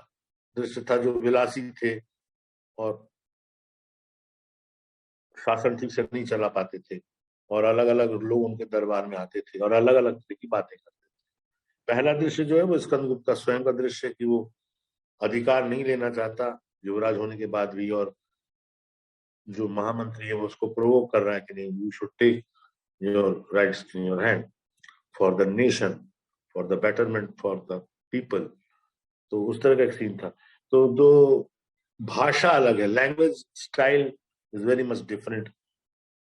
दृश्य था, जो विलासी थे और शासन ठीक से नहीं चला पाते थे, और अलग अलग लोग उनके दरबार में आते थे और अलग अलग तरह की बातें करते थे। पहला दृश्य जो है वो स्कंदगुप्त का स्वयं का दृश्य है कि वो अधिकार नहीं लेना चाहता युवराज होने के बाद भी, और जो महामंत्री है वो उसको प्रोवोक कर रहा है कि नहीं, you should take your rights in your hand for the nation, for the betterment for the people. तो उस तरह का एक सीन था। तो दो भाषा अलग है, language style is very much different.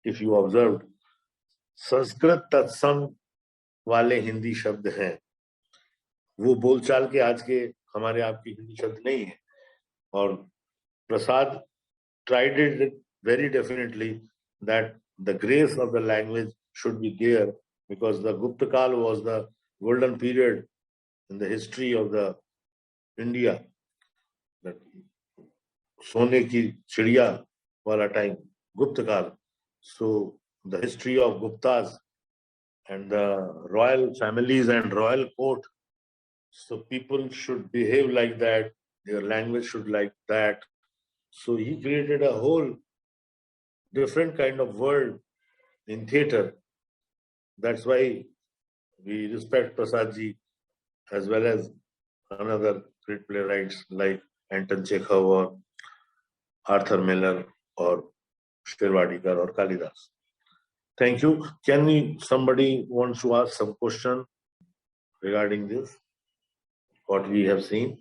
If you observe, Sanskrit तत्सम वाले हिंदी शब्द हैं, वो बोलचाल के आज के हमारे आपकी हिंदी शब्द नहीं है। और प्रसाद tried it very definitely that the grace of the language should be there, because the Gupta Kal was the golden period in the history of the India, that सोने की चिड़िया वाला time, Gupta Kal. So the history of Guptas and the royal families and royal court, so people should behave like that, their language should like that. So he created a whole different kind of world in theater. That's why we respect Prasad ji as well as another great playwrights like Anton Chekhov or Arthur Miller or Shirwadikar or Kalidas. Thank you. Can somebody wants to ask some question regarding this, what we have seen?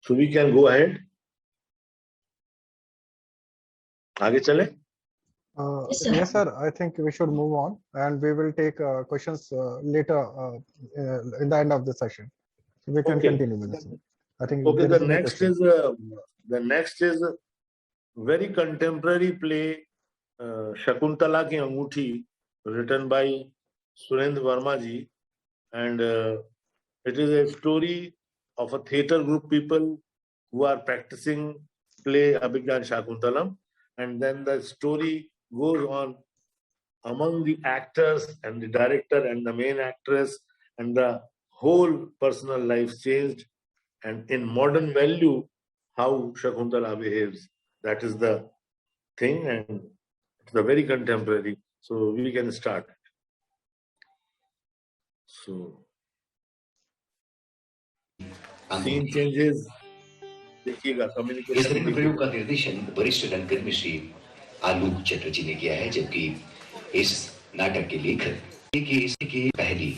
So we can go ahead. आगे चले? Yes, sir. I think we should move on, and we will take questions later in the end of the session. So we can continue with this. I think. Okay. The next is a very contemporary play, Shakuntala Ki Anguthi, written by Surendra Verma ji, and it is a story of a theatre group people who are practicing play Abhigyan Shakuntalam, and then the story goes on among the actors and the director and the main actress, and the whole personal life changed, and in modern value, how Shakuntala behaves. That is the thing, and it's a very contemporary. So we can start. So scene changes. देखिएगा इस तरह के प्रयोग का निर्देशन वरिष्ठ रंगकर्मी श्री आलोक चटर्जी ने किया है, जबकि इस नाटक के लेखक इसकी पहली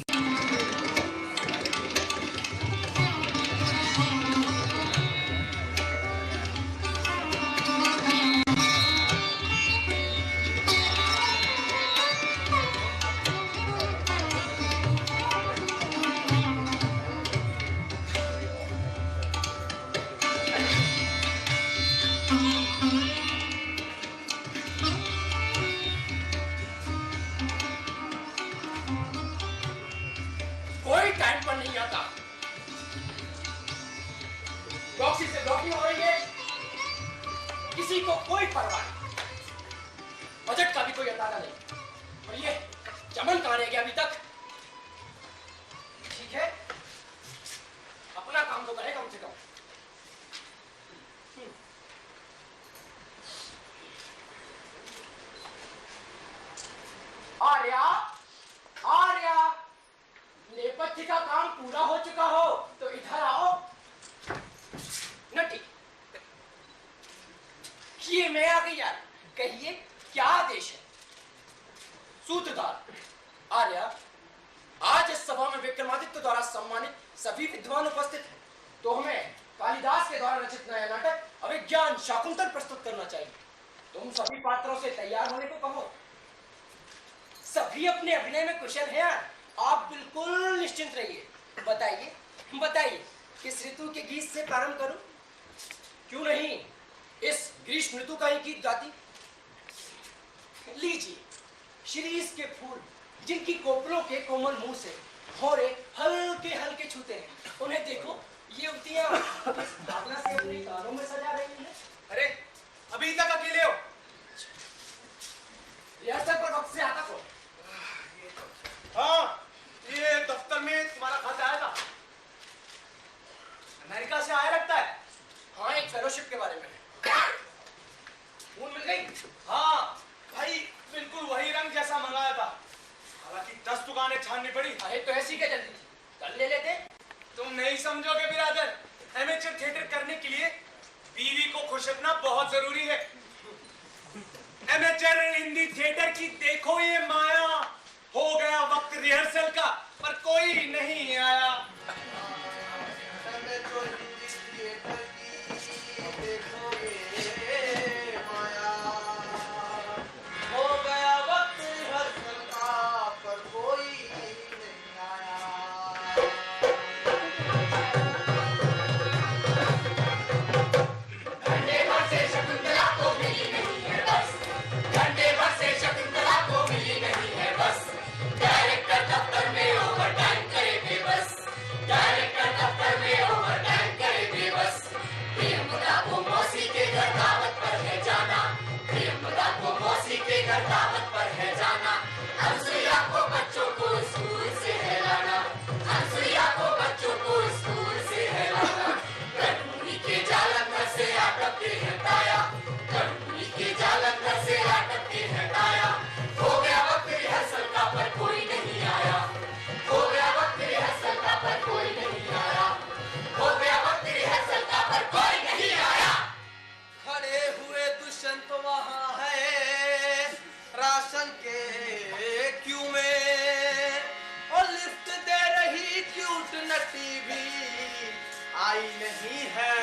नहीं है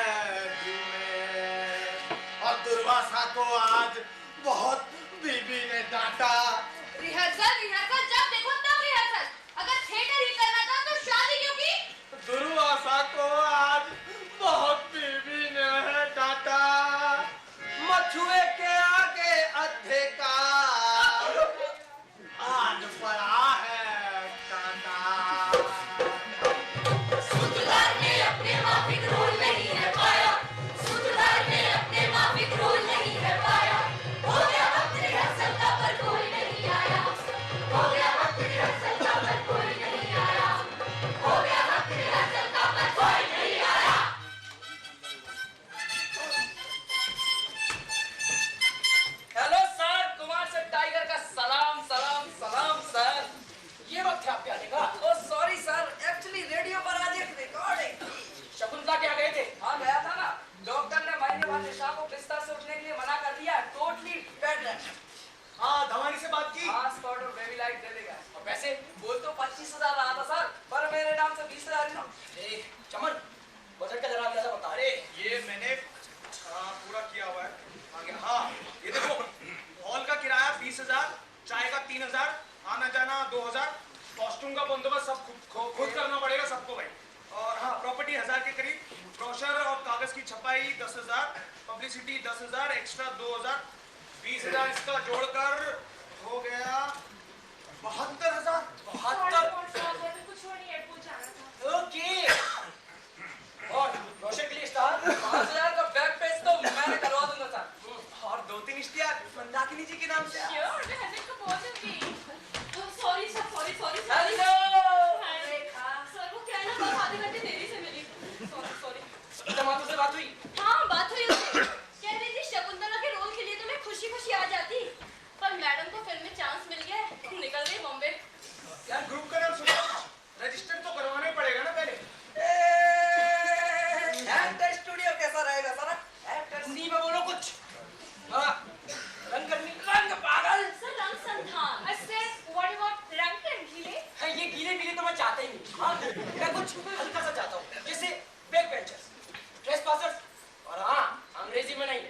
दिल में। और दुर्वासा को आज बहुत बीबी ने डांटा। रिहर्सल जब देखो तब रिहर्सल। अगर थिएटर ही करना था तो शादी क्यों की? दुर्वासा को आज बहुत बीबी ने डांटा। मछुए के आगे अद्धे का आज पड़ा है कांटा। सूत्रधार ने अपने माफिक रोल नहीं है पाया। सूत्रधार ने अपने माफिक रोल नहीं है पाया। हो गया वक्त रिहर्सल का पर कोई नहीं आया। हो गया वक्त रिहर्सल का पर कोई नहीं आया। हो गया वक्त रिहर्सल का पर कोई नहीं आया। हेलो सर, कुमार से टाइगर का सलाम सलाम सलाम सर। ये वक्त है आपके आने का? ओ सॉरी सर, एक्चुअली रेडियो पर आज एक रिकॉर्डिंग। शकुंतला क्या गए थे? हाँ गया था ना। डॉक्टर ने महीने बाद निशा को बिस्तर से उठने के लिए मना कर दिया। Totally bed rest. हाँ धमानी से बात की? हाँ स्पॉट और बेबी लाइट दे देगा। और पैसे बोल तो 25,000 रहा था सर, पर मेरे नाम से 20,000 ना। चमन बजट का जरा अंदाजा बता। अरे ये मैंने पूरा किया हुआ है आगे। हाँ ये देखो, हॉल का किराया 20,000, चाय का 3,000, आना जाना 2,000, कॉस्ट्यूम का बंदोबस्त सब खुद करना पड़ेगा सबको भाई। और हाँ प्रॉपर्टी 1,000 के करीब, ब्रोशर और कागज की छपाई 10,000, पब्लिसिटी 10,000, एक्स्ट्रा 2,000, 20,000 इसका जोड़कर हो गया 72,000। 72 कुछ और नहीं, एयरपोर्ट जाना था। ओके। और ब्रोशर के लिए स्टार 5,000 का बैक पेज तो मैंने करवा दूंगा सर। और 2-3 इश्तिहार मंदाकिनी जी के नाम से। श्योर, मैं 100 को पहुंच जाऊंगी। Sorry sir, sorry sorry. Hello sir वो क्या है ना, बस आधे घंटे देरी से मिली। सॉरी। टमाटो से बात हुई? हाँ बात हुई उससे। कह रही थी शकुंतला के रोल के लिए तो मैं खुशी खुशी आ जाती, पर मैडम को फिल्म में चांस मिल गया, निकल गई बॉम्बे। यार ग्रुप का नाम सुनो, रजिस्टर तो करवाना ही पड़ेगा ना पहले। एक्टर स्टूडियो कैसा रहेगा सर? एक्टर सी में बोलो कुछ। हाँ रंगकर्मी रंग पागल। सर रंग संधान। अच्छा, व्हाट अबाउट रंग के गीले? हाँ, ये गीले गीले तो मैं चाहता ही नहीं। हाँ मैं कुछ हल्का सा चाहता हूँ, जैसे बैक बेंचर्स, ट्रेसपासर्स, और हाँ अंग्रेजी में नहीं,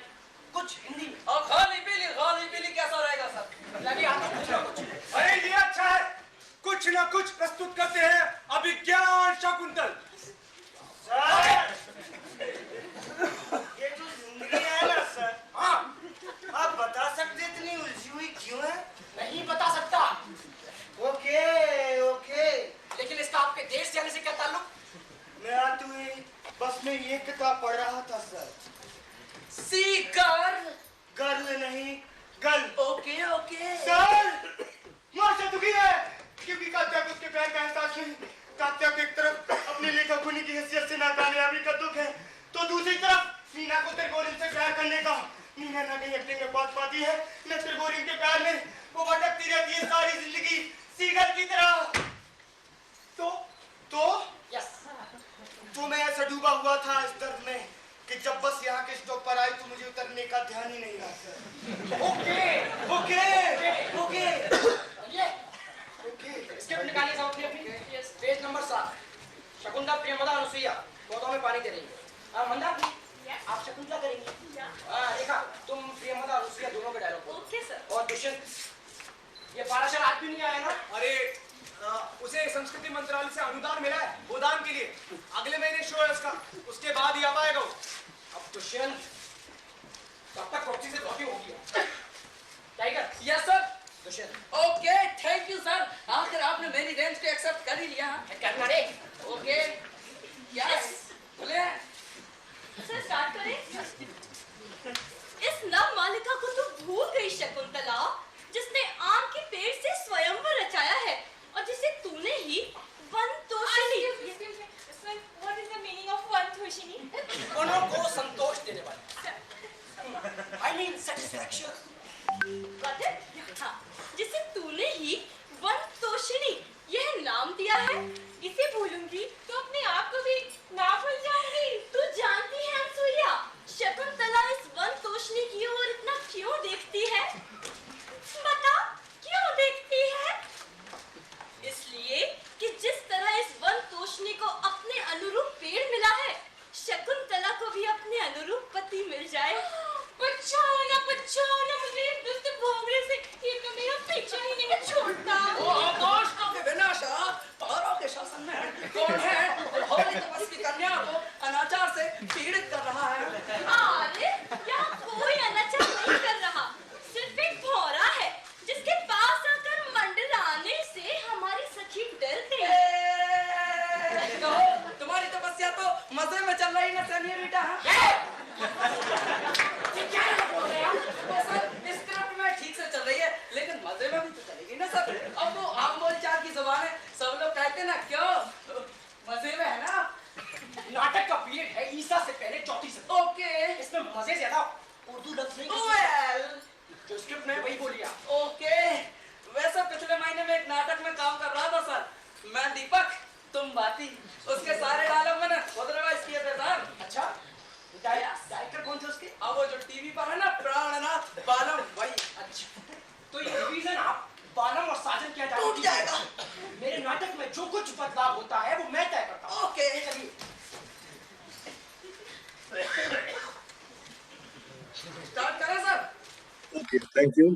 कुछ हिंदी में। और खाली पीली कैसा रहेगा सर? लगे हाथों कुछ ना कुछ। अरे ये अच्छा है, कुछ ना कुछ प्रस्तुत करते हैं अभिज्ञान शकुंतल। सर ये जो जिंदगी है ना सर, हाँ आप बता सकते इतनी उलझी हुई क्यों है? नहीं बता सकता। ओके ओके, लेकिन इसका आपके देश जाने से क्या ताल्लुक? मैं आज हुई बस में ये किताब पढ़ रहा था सर। सी गर्ल। गर्ल नहीं गर्ल। ओके ओके सर माशा दुखी है क्योंकि कात्या को उसके प्यार का एहसास नहीं। कात्या को एक तरफ अपने लेखक होने की हैसियत से नाकामयाबी का दुख है, तो दूसरी तरफ मीना को त्रिगोरिन से प्यार करने का। मीना ना कहीं एक्टिंग में बात पाती है, न त्रिगोरिन के प्यार में वो भटकती रहती है सारी जिंदगी सीगल की तरह। यस तो मैं ऐसा डूबा हुआ था इस दर्द में कि जब बस यहाँ के स्टॉप पर आई तो मुझे उतरने का ध्यान ही नहीं रहा सर। ओके ओके ओके ये स्क्रिप्ट निकालिए साहब अपनी। Page number 7। शकुंतला प्रियमदा अनुसुईया पौधों में पानी दे रही है। मंदा आप शकुंतला करेंगी। रेखा तुम प्रियमदा अनुसुईया दोनों के डायलॉग। Okay sir. और दुष्यंत ये पाराशर आज भी नहीं आया ना? अरे उसे संस्कृति मंत्रालय से अनुदान मिला है गोदान के लिए, अगले महीने शो है उसका, उसके बाद ही आ पाएगा। अब दुष्यंत कब तक प्रॉक्सी से कॉपी होगी? Tiger yes sir. Dushyant okay thank you sir, आखिर आपने मेरी रेंज को एक्सेप्ट कर ही लिया। करना रे ओके यस बोले सर स्टार्ट करें। इस नव मालिका को तो भूल गई शकुंतला, जिसने आम के पेड़ से स्वयंवर रचाया है और जिसे तूने ही वनतोषिनी। What is the meaning of वनतोषिनी? मनों को संतोष देने वाली। I mean satisfaction. हाँ, जिसे तूने ही वनतोषिनी यह नाम दिया है, इसे भूलूंगी तो अपने आप को भी ना भूल जाऊंगी। तू जानती है अनुसुईया, शकुंतला इस वनतोषिनी की ओर इतना क्यों देखती है? बता क्यों देखती है? इसलिए कि जिस तरह इस वनतोषिनी को अपने अनुरूप पेड़ मिला है, शकुंतला को भी अपने अनुरूप पति मिल जाए। बचाओ ना मुझे दुष्ट भोगरे से, ये तो मेरा पीछा ही नहीं छोड़ता। दोस्तों के विनाशा पहाड़ों के शासन में कौन है? होली तपस की कन्या को अनाचार से पीड़ित कर रहा है। अरे यहाँ कोई अनाचार नहीं कर रहा, सिर्फ एक भौरा है जिसके पास आकर मंडराने से हमारी सखी डर गई। तुम्हारी तपस्या तो मजे में चल रही ना सेनियोरिटा। स्क्रिप्ट में ठीक से चल रही है, लेकिन मजे में भी तो चलेगी ना सर। अब वो आम बोलचाल की जुबान है, सब लोग कहते ना क्यों मजे में है ना। नाटक का पीरियड है ईसा से पहले 34 से। ओके, इसमें मजे ज्यादा उर्दू लफ्ज नहीं जो स्क्रिप्ट में वही बोलिया। ओके, वैसे पिछले महीने में एक नाटक में काम कर रहा था सर। मैं दीपक, तुम बाती। उसके सारे डायलॉग मैंने खुद रिवाइज किए थे सर। अच्छा, डायरेक्टर कौन थे उसके? अब वो जो टीवी पर है ना, प्राणनाथ बालम, वही। अच्छा, तो ये रिवीजन आप बालम और साजन किया टूट जाएगा। मेरे नाटक में जो कुछ बदलाव होता है वो मैं तय करता हूँ। ओके, चलिए। स्टार्ट करें sir. Okay, thank you.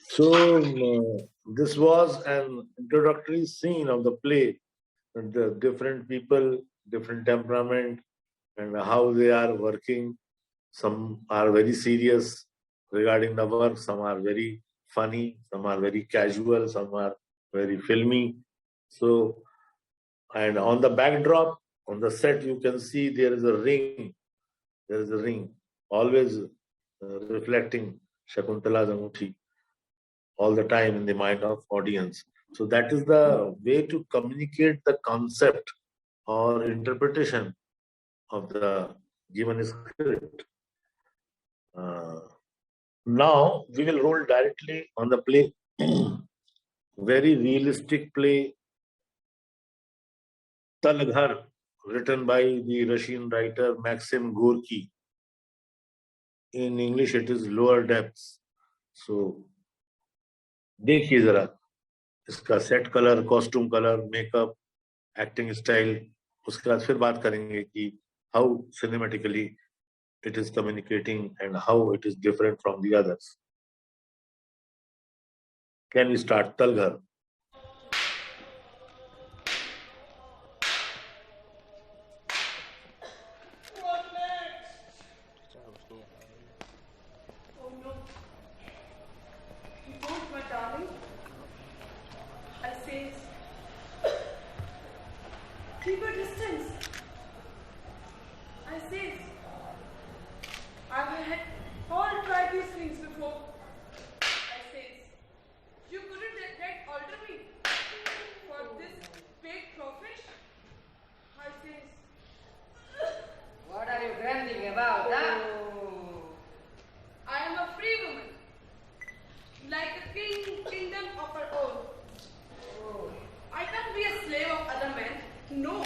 So this was an introductory scene of the play, and the different people, different temperament, and how they are working. Some are very serious regarding the work, some are very funny, some are very casual, some are very filmy. So, and on the backdrop, on the set, you can see there is a ring. There is a ring, always reflecting Shakuntala's Amuthi all the time in the mind of audience. So that is the way to communicate the concept or interpretation of the given script. Now we will roll directly on the play. Very realistic play, Talghar, written by the Russian writer Maxim Gorky. In English it is Lower Depths. So देखिए जरा इसका set colour, costume colour, makeup, acting style, उसके बाद फिर बात करेंगे कि how cinematically it is communicating and how it is different from the others. Can we start? तलघर. Keep a distance. I say, I've had all tried these things before. I say, you couldn't yet alter me for this big profit. I say, What are you grumbling about, huh? I am a free woman, like a kingdom of her own. I can't be a slave of other men. No.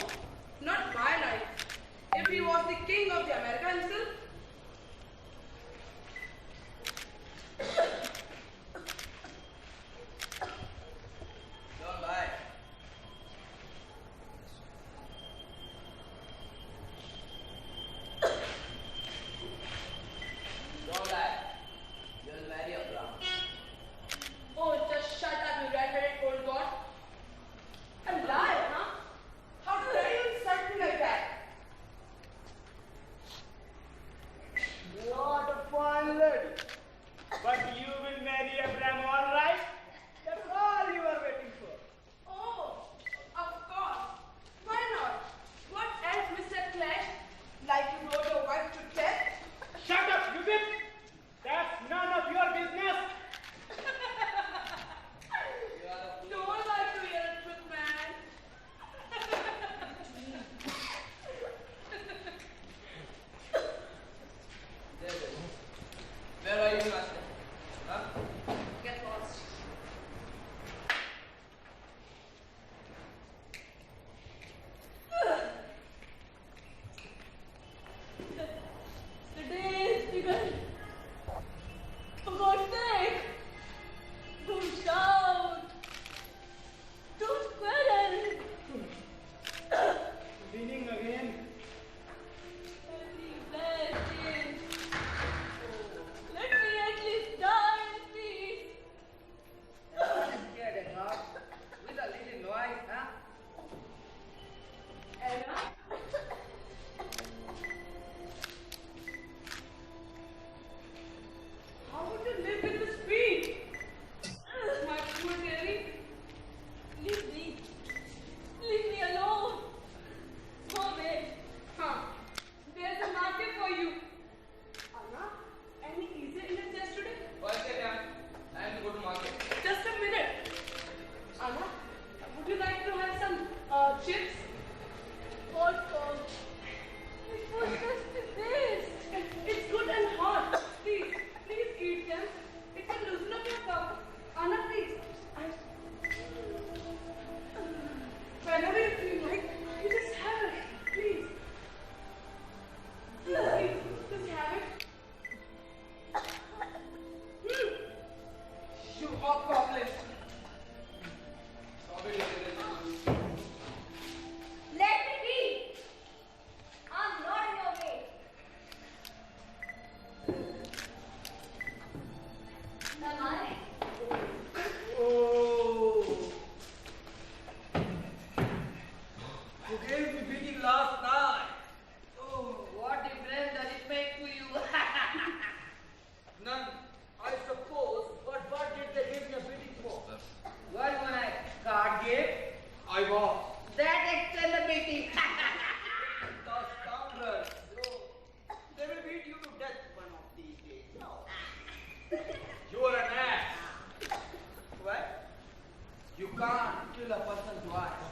You can't kill a person twice.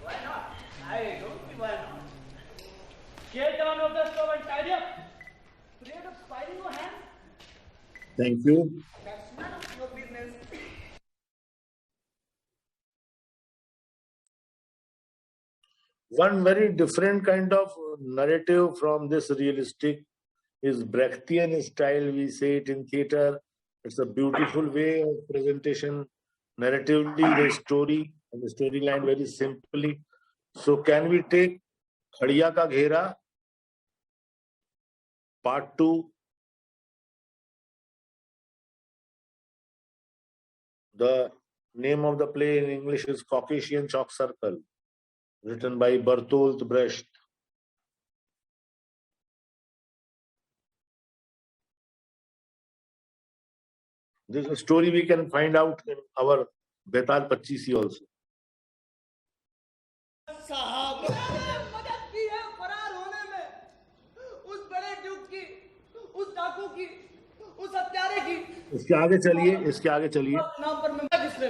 Why not? I don't see why not. Get down of the stove and tidy up. Create a fire in your hand. Thank you. That's none of your business. One very different kind of narrative from this realistic is Brechtian style. We say it in theater. It's a beautiful way of presentation, narratively, the story and the storyline very simply. So can we take Khadiya Ka Ghera Part 2? The name of the play in English is Caucasian Chalk Circle, written by Bertolt Brecht. This is a story we can find out in our Betal Pachisi also. साहब मदद की है फरार होने में, उस बड़े Duke की, उस डाकू की, उस हत्यारे की। इसके आगे चलिए, इसके आगे चलिए। नाम पर मैं किसने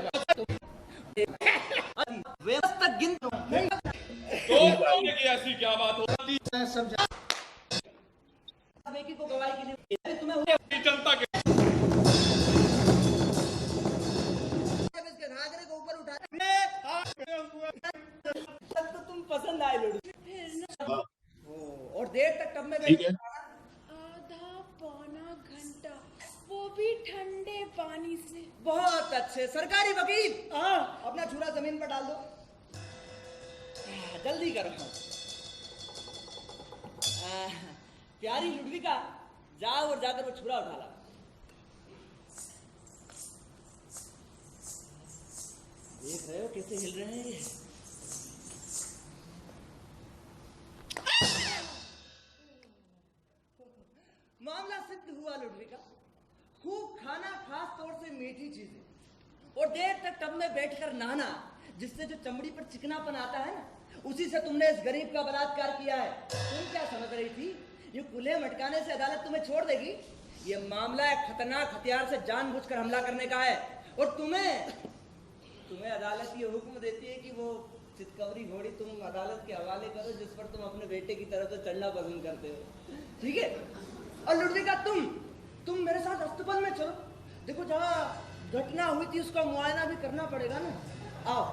व्यवस्था गिन नहीं तो की ऐसी क्या बात होती है? समझा बेकी को गवाही के लिए तुम्हें जनता के जब इसके घाघरे को ऊपर उठा तो तुम पसंद आए लड़ू और देर तक टब में ठीक है। आधा पौना घंटा, वो भी ठंडे पानी से। बहुत अच्छे सरकारी वकील। हाँ, अपना छुरा जमीन पर डाल दो, जल्दी करो। प्यारी लुडविका, जाओ और जाकर वो छुरा उठा ला। देख रहे हो कैसे हिल रहे हैं ये? मामला सिद्ध हुआ लुडविका। खूब खाना, खास तौर से मीठी चीजें और देर तक टब में बैठकर नहाना, जिससे जो चमड़ी पर चिकनापन आता है ना, उसी से तुमने इस गरीब का बलात्कार किया है। तुम क्या समझ रही थी ये कुल्हे मटकाने से अदालत तुम्हें छोड़ देगी? ये मामला एक खतरनाक हथियार से जानबूझकर हमला करने का है और तुम्हें अदालत ये हुक्म देती है कि वो चितकवरी घोड़ी तुम अदालत के हवाले करो जिस पर तुम अपने बेटे की तरफ से चढ़ना पसंद करते हो। ठीक है? और लुडविका, तुम मेरे साथ अस्तबल में चलो। देखो जहाँ घटना हुई थी उसका मुआयना भी करना पड़ेगा ना। आओ।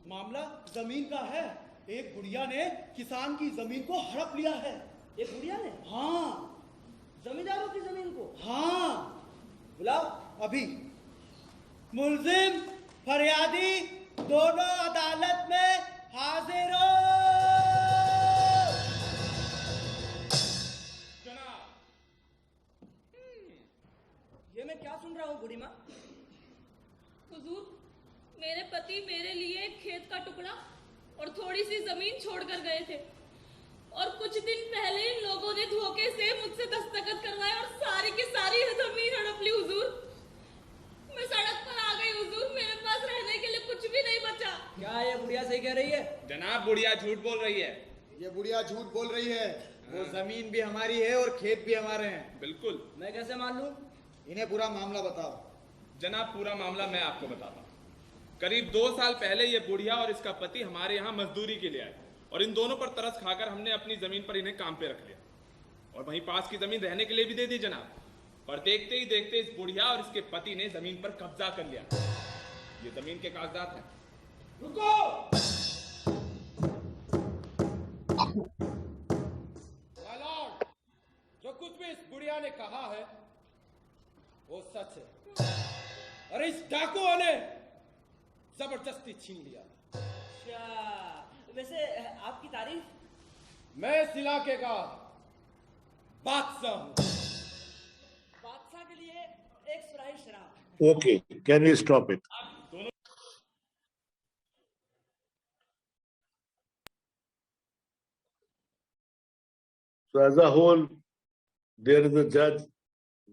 मामला जमीन का है। एक बुढ़िया ने किसान की जमीन को हड़प लिया है। एक बुढ़िया ने? हाँ, जमींदारों की जमीन को? हाँ। बुलाओ अभी। मुल्जिम फरियादी दोनों अदालत में हाजिर हो। ये मैं क्या सुन रहा हूँ बूढ़ी माँ? हुजूर, मेरे पति मेरे लिए एक खेत का टुकड़ा और थोड़ी सी जमीन छोड़कर गए थे और कुछ दिन पहले इन लोगों ने धोखे से मुझसे दस्तखत करवाए और सारी की सारी जमीन हड़प ली। हुजूर, मैं सड़क पर आ गई। हुजूर, मेरे पास रहने के लिए कुछ भी नहीं बचा। क्या ये बुढ़िया सही कह रही है? जनाब, बुढ़िया झूठ बोल रही है। ये बुढ़िया झूठ बोल रही है। वो जमीन भी हमारी है और खेत भी हमारे हैं। बिल्कुल। मैं कैसे मान लूं? इन्हें पूरा मामला बताओ। जनाब, पूरा मामला मैं आपको बताता हूँ। करीब 2 साल पहले ये बुढ़िया और इसका पति हमारे यहाँ मजदूरी के लिए आए और इन दोनों पर तरस खाकर हमने अपनी जमीन पर इन्हें काम पे रख लिया और वहीं पास की जमीन रहने के लिए भी दे दी जनाब। पर देखते ही देखते इस बुढ़िया और इसके पति ने जमीन पर कब्जा कर लिया। ये जमीन के कागजात हैं। रुको। जो कुछ भी इस बुढ़िया ने कहा है वो सच है और इस डाकुओं ने जबरदस्ती छीन लिया। अच्छा, वैसे आपकी तारीफ? मैं इस इलाके का बादशाह हूँ। बादशाह के लिए एक सुराही शराब। Okay, can we stop it? So as a whole, there is a judge,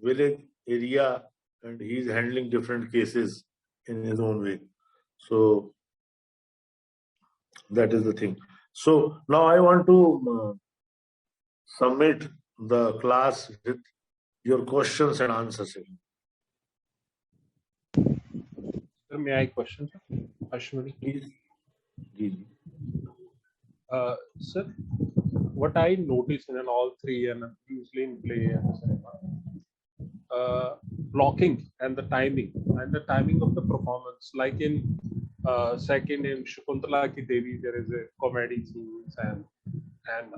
village, area, and he is handling different cases in his own way. So that is the thing. So now I want to submit the class with your questions and answers. Sir, may I question, sir? Ashwini, please. Sir, what I notice in all three, and usually in play and cinema, blocking and the timing of the performance. Like in second in Shakuntala Ki Devi, there is a comedy scenes, and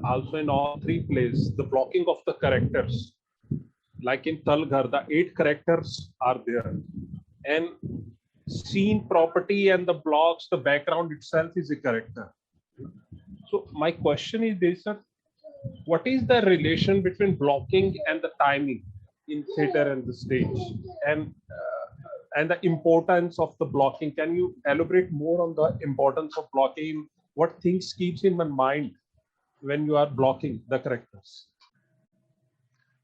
also in all three plays, the blocking of the characters. Like in Talghar, the 8 characters are there, and scene property and the blocks, the background itself is a character. So my question is this, sir: what is the relation between blocking and the timing in theater and the stage, and the importance of the blocking? Can you elaborate more on the importance of blocking? What things keeps in my mind when you are blocking the characters?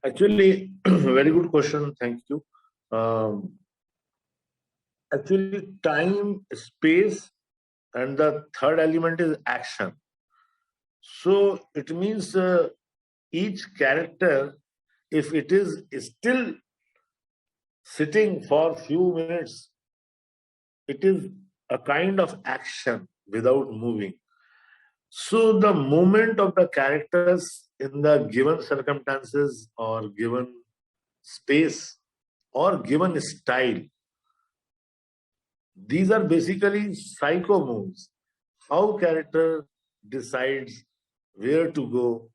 Actually, very good question. Thank you. Actually, time, space, and the third element is action. So it means each character, if it is still sitting for few minutes, it is a kind of action without moving. So the movement of the characters in the given circumstances or given space or given style, these are basically psycho moves. How character decides where to go,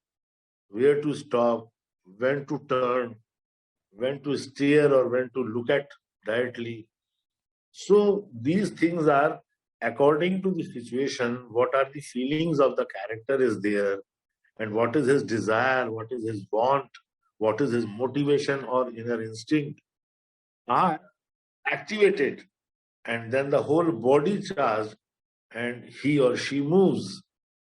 where to stop, when to turn, when to steer or when to look at directly. So these things are according to the situation, what are the feelings of the character is there, and what is his desire, what is his want, what is his motivation or inner instinct are activated, and then the whole body charged, and he or she moves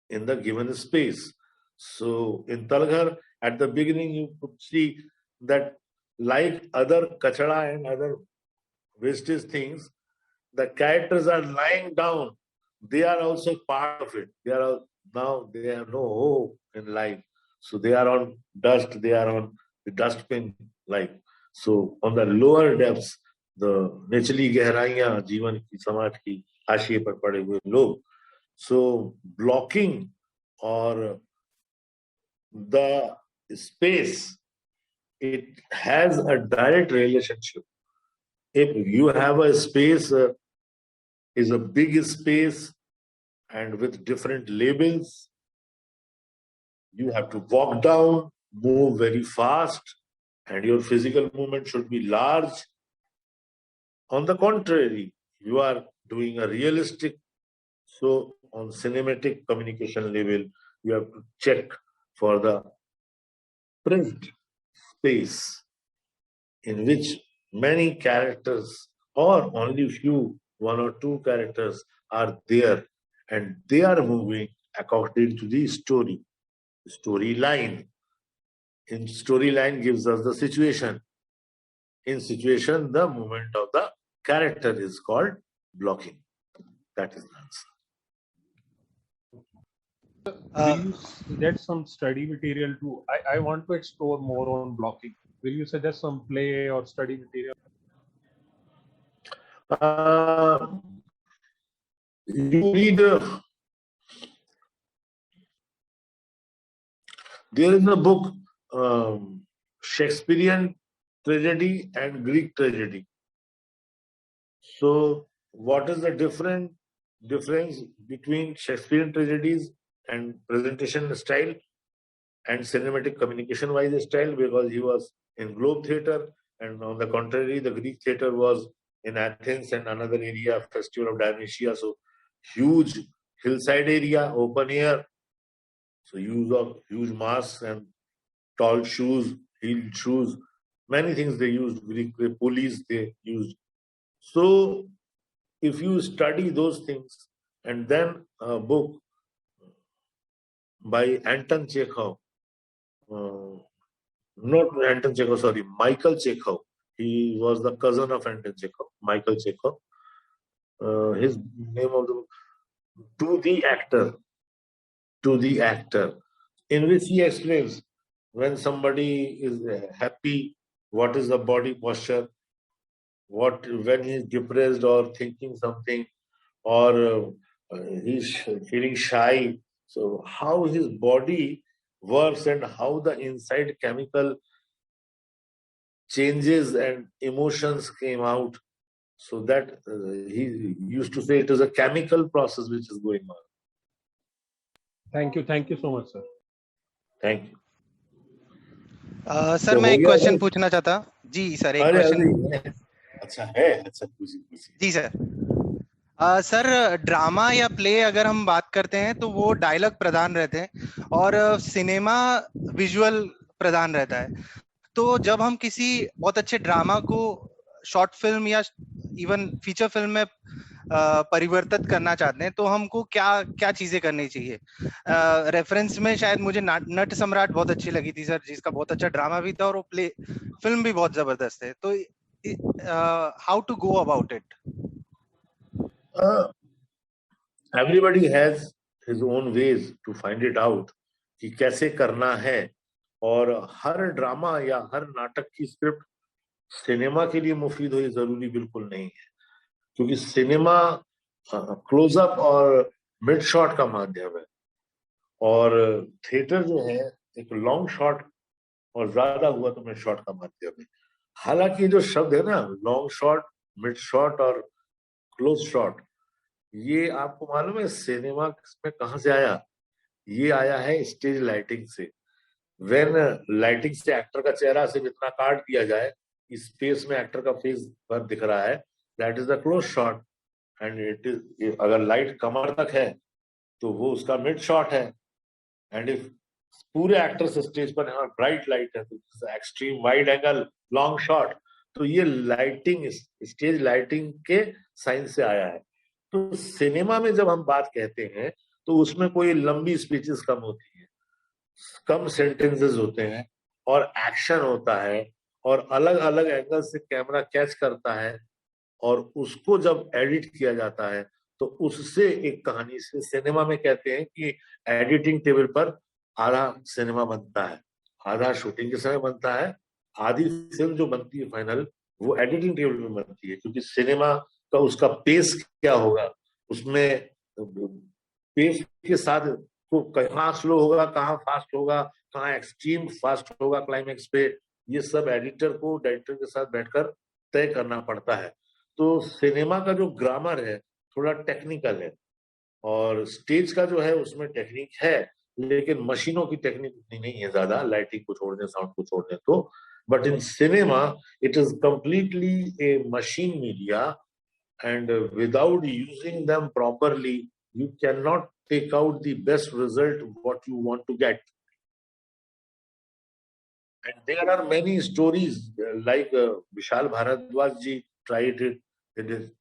in the given space. So in Talghar, at the beginning, you could see that like other kachada and other wastage things, the characters are lying down. They are also part of it. They have no hope in life. So they are on dust, they are on the dustbin like. So on the lower depths, the निचली गहराइयां जीवन की समाज की हाशिए पर पड़े हुए लोग. So blocking or the space, it has a direct relationship. If you have a space, is a big space and with different labels, you have to walk down, move very fast, and your physical movement should be large. On the contrary, you are doing a realistic, so on cinematic communication level, you have to check for the print space in which many characters or only few, 1 or 2 characters are there, and they are moving according to the storyline. In storyline gives us the situation. In situation, the movement of the character is called blocking. That is the answer. Will you suggest some study material too? I want to explore more on blocking. Will you suggest some play or study material? You read, there is a book, Shakespearean tragedy and Greek tragedy. So what is the difference between Shakespearean tragedies and presentation style and cinematic communication wise style? Because he was in Globe Theatre, and on the contrary, the Greek theatre was in Athens and another area, Festival of Dionysia. So huge hillside area, open air. So use of huge masks and tall shoes, heeled shoes, many things they used. Greek pulleys they used. So if you study those things, and then a book by Anton Chekhov, not Anton Chekhov, sorry, Michael Chekhov. He was the cousin of Anton Chekhov, Michael Chekhov. His name of the book, To the Actor, in which he explains when somebody is happy, what is the body posture, when he is depressed or thinking something, or he's feeling shy. So how his body works and how the inside chemical changes and emotions came out. So that he used to say it is a chemical process which is going on. Thank you so much, sir. Thank you. Sir मैं एक question पूछना चाहता जी sir, एक question. अच्छा है, अच्छा पूछिए। जी sir, sir drama या प्ले अगर हम बात करते हैं तो वो डायलॉग प्रधान रहते हैं और सिनेमा विजुअल प्रधान रहता है। तो जब हम किसी बहुत अच्छे ड्रामा को शॉर्ट फिल्म या इवन फीचर फिल्म में परिवर्तित करना चाहते हैं तो हमको क्या क्या चीजें करनी चाहिए? रेफरेंस में शायद मुझे नट सम्राट बहुत अच्छी लगी थी सर, जिसका बहुत अच्छा ड्रामा भी था और वो प्ले फिल्म भी बहुत जबरदस्त है। तो how to go about it? Everybody has his own ways to find it out कि कैसे करना है, और हर ड्रामा या हर नाटक की स्क्रिप्ट सिनेमा के लिए मुफीद हो ये जरूरी बिल्कुल नहीं है, क्योंकि सिनेमा क्लोजअप और मिड शॉट का माध्यम है और थिएटर जो है एक लॉन्ग शॉट और ज्यादा हुआ तो मिड शॉट का माध्यम है। हालांकि जो शब्द है ना लॉन्ग शॉट, मिड शॉट और क्लोज शॉट, ये आपको मालूम है सिनेमा में कहां से आया? ये आया है स्टेज लाइटिंग से। व्हेन लाइटिंग से एक्टर का चेहरा सिर्फ इतना काट दिया जाए, इस स्पेस में एक्टर का फेस भर दिख रहा है, that is the close shot. And it is, अगर लाइट कमर तक है तो वो उसका मिड शॉट है। एंड इफ पूरे एक्टर्स स्टेज पर यहाँ ब्राइट लाइट है तो extreme wide angle long shot. तो ये लाइटिंग, स्टेज लाइटिंग के साइंस से आया है। तो सिनेमा में जब हम बात कहते हैं तो उसमें कोई लंबी स्पीचेस कम होती है, कम सेंटेंसेस होते हैं और एक्शन होता है और अलग अलग एंगल से कैमरा कैच करता है और उसको जब एडिट किया जाता है तो उससे एक कहानी से सिनेमा में कहते हैं कि एडिटिंग टेबल पर आधा सिनेमा बनता है, आधा शूटिंग के समय बनता है, आधी फिल्म जो बनती है फाइनल वो एडिटिंग टेबल में बनती है। क्योंकि सिनेमा का उसका पेस क्या होगा, उसमें पेस के साथ को कहाँ स्लो होगा, कहाँ फास्ट होगा, कहाँ एक्सट्रीम फास्ट होगा क्लाइमेक्स पे, ये सब एडिटर को डायरेक्टर के साथ बैठकर तय करना पड़ता है। तो सिनेमा का जो ग्रामर है थोड़ा टेक्निकल है और स्टेज का जो है उसमें टेक्निक है, लेकिन मशीनों की टेक्निक उतनी नहीं है ज्यादा, लाइटिंग को छोड़ने, साउंड को छोड़ने तो। But in cinema it is completely A machine media and without using them properly you cannot take out the best result what you want to get. And there are many stories like Vishal Bharadwaj ji tried it